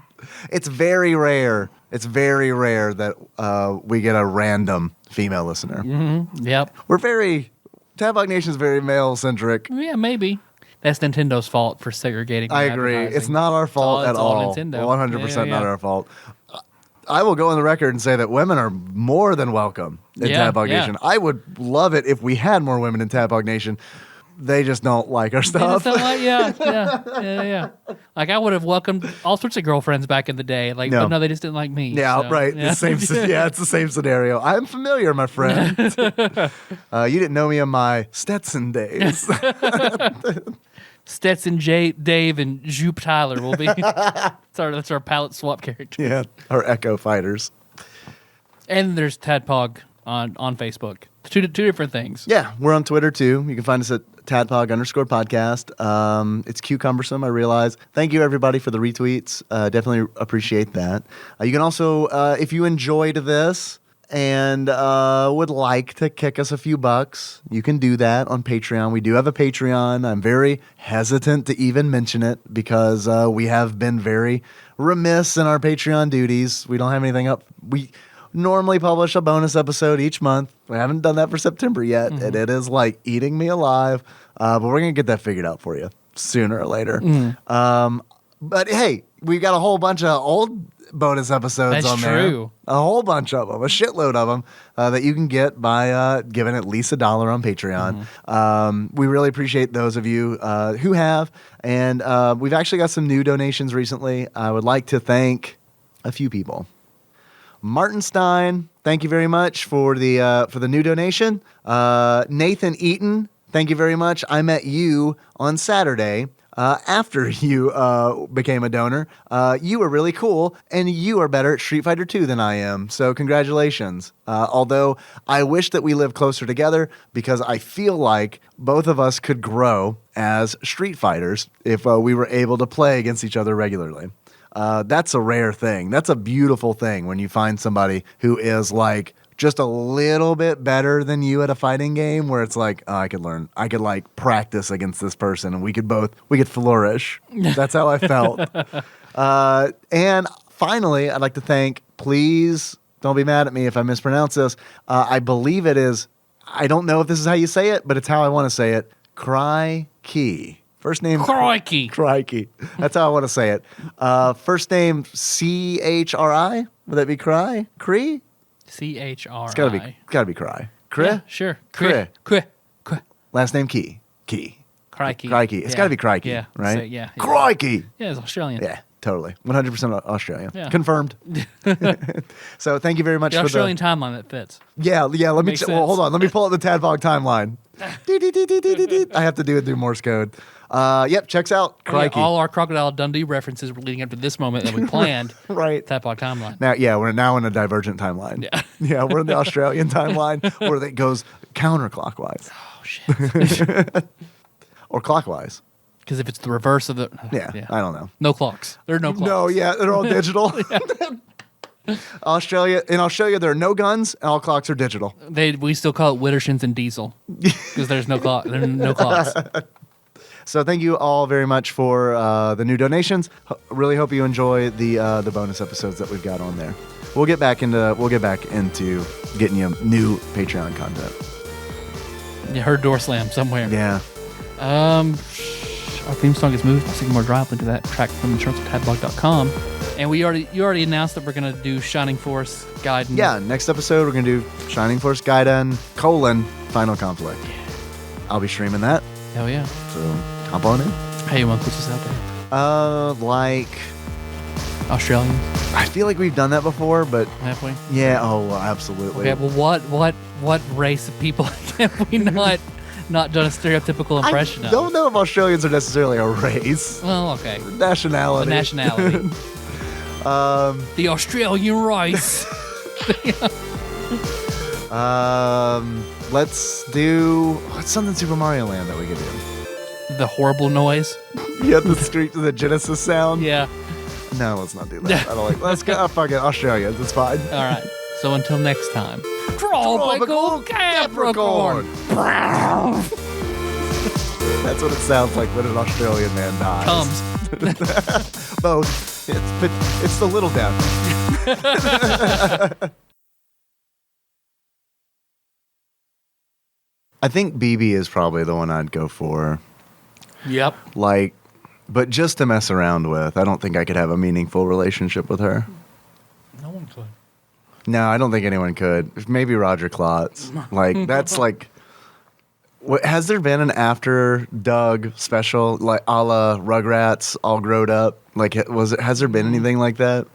It's very rare. It's very rare that we get a random female listener. Mm-hmm. Yep. TADPOG Nation is very male centric. Yeah, maybe. That's Nintendo's fault for segregating. I agree. It's not our fault at all. 100% not our fault. I will go on the record and say that women are more than welcome in TADPOG Nation. I would love it if we had more women in TADPOG Nation. they just don't like our They stuff. just don't like- yeah. Like I would have welcomed all sorts of girlfriends back in the day. Like, No. but no, they just didn't like me. Yeah, so, right. Yeah. The same. Yeah, it's the same scenario. I'm familiar, my friend. You didn't know me in my Stetson days. Stetson Dave and Jupe Tyler will be. That's our palette swap character. Yeah, our Echo Fighters. And there's TADPOG on Facebook. Two different things. Yeah, we're on Twitter too. You can find us at tadpog_podcast. It's cumbersome, I realize. Thank you, everybody, for the retweets. Definitely appreciate that. You can also, if you enjoyed this and would like to kick us a few bucks, you can do that on Patreon. We do have a Patreon. I'm very hesitant to even mention it because we have been very remiss in our Patreon duties. We don't have anything up. We normally publish a bonus episode each month. We haven't done that for September yet, and it is like eating me alive. But we're going to get that figured out for you sooner or later. But hey, we got a whole bunch of old bonus episodes That's on there. true. A whole bunch of them, a shitload of them that you can get by giving at least $1 on Patreon. We really appreciate those of you who have. And we've actually got some new donations recently. I would like to thank a few people. Martin Stein, thank you very much for the new donation. Nathan Eaton, thank you very much. I met you on Saturday after you became a donor. You were really cool, and you are better at Street Fighter 2 than I am. So congratulations. Although I wish that we lived closer together because I feel like both of us could grow as Street Fighters if we were able to play against each other regularly. That's a rare thing. That's a beautiful thing when you find somebody who is like just a little bit better than you at a fighting game where it's like, oh, I could learn. I could like practice against this person and we could flourish. That's how I felt. And finally, I'd like to thank, please don't be mad at me if I mispronounce this. I believe it is, I don't know if this is how you say it, but it's how I want to say it. Crikey. First name Crikey. Crikey. That's how I want to say it. First name Chri. Would that be Cry? Cree? CHRI. It's gotta be Cry. Cry? Yeah, sure. Cry. Cry. Last name Key. Crikey. Crikey. It's gotta be Crikey. Yeah. Right? So, yeah. Crikey. Yeah, it's Australian. Yeah, totally. 100% Australian. Yeah. Confirmed. So thank you very much The for Australian timeline that fits. Yeah. Let me. Makes Well, hold sense. on. Let me pull up the TADPOG timeline. I have to do it through Morse code. Yep. Checks out. Crikey. All our Crocodile Dundee references were leading up to this moment that we planned. Right. TADPOG timeline. Now, we're now in a divergent timeline. Yeah, we're in the Australian timeline where it goes counterclockwise. Oh, shit. Or clockwise. Because if it's the reverse of the... Yeah, I don't know. No clocks. There are no clocks. No, yeah, they're all digital. In Australia, there are no guns, and all clocks are digital. We still call it Widdershins and Diesel. Because there's no clock. There are no clocks. So thank you all very much for the new donations. Really hope you enjoy the bonus episodes that we've got on there. We'll get back into getting you new Patreon content. You heard door slam somewhere. Yeah. Our theme song is moved by Sycamore Drive. Link to that track from the shorts at tadpog.com. And you already announced that we're going to do Shining Force Gaiden. Yeah, next episode we're going to do Shining Force Gaiden, Final Conflict. I'll be streaming that, Hell yeah. so hop on in. Hey, you want to put this out there? Like, Australian? I feel like we've done that before, but Have we? yeah, absolutely. Okay, well, what race of people have we not done a stereotypical impression I of? don't know if Australians are necessarily a race. Well, okay. Nationality. The nationality. The Australian race. Let's do what's something Super Mario Land that we could do. The horrible noise. Yeah, the Genesis sound. Yeah. No, let's not do that. I don't like. Let's go. Fuck it, Australians. It's fine. All right. So until next time. Tropical Capricorn. That's what it sounds like when an Australian man dies. Comes. Both. It's the little death. I think BB is probably the one I'd go for. Yep. Like, but just to mess around with. I don't think I could have a meaningful relationship with her. No one could. No, I don't think anyone could. Maybe Roger Klotz. Like, that's like, Has there been an after Doug special, like a la Rugrats, all grown up? Like, has there been anything like that?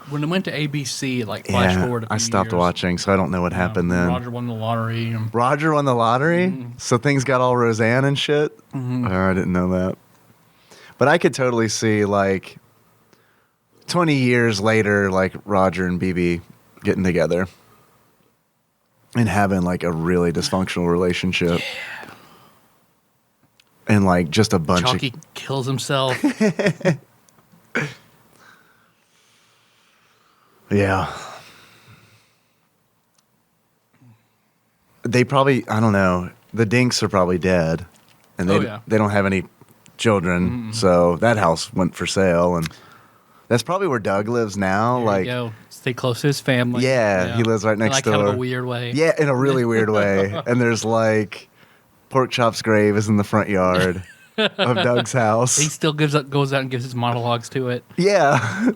When it went to ABC, like flash forward a few I stopped years, watching, so I don't know what happened then. Roger won the lottery. Roger won the lottery? So things got all Roseanne and shit? Oh, I didn't know that. But I could totally see, like, 20 years later, like, Roger and BB getting together and having, like, a really dysfunctional relationship. Yeah. And, like, just a bunch Chalky kills himself. Yeah. They probably, I don't know, the Dinks are probably dead. And they don't have any children. So that house went for sale. And that's probably where Doug lives now. There like, you go. Stay close to his family. Yeah, he lives right next door. Kind of a weird way. Yeah, in a really weird way. And there's like, Pork Chop's grave is in the front yard of Doug's house. He still goes out and gives his monologues to it. Yeah.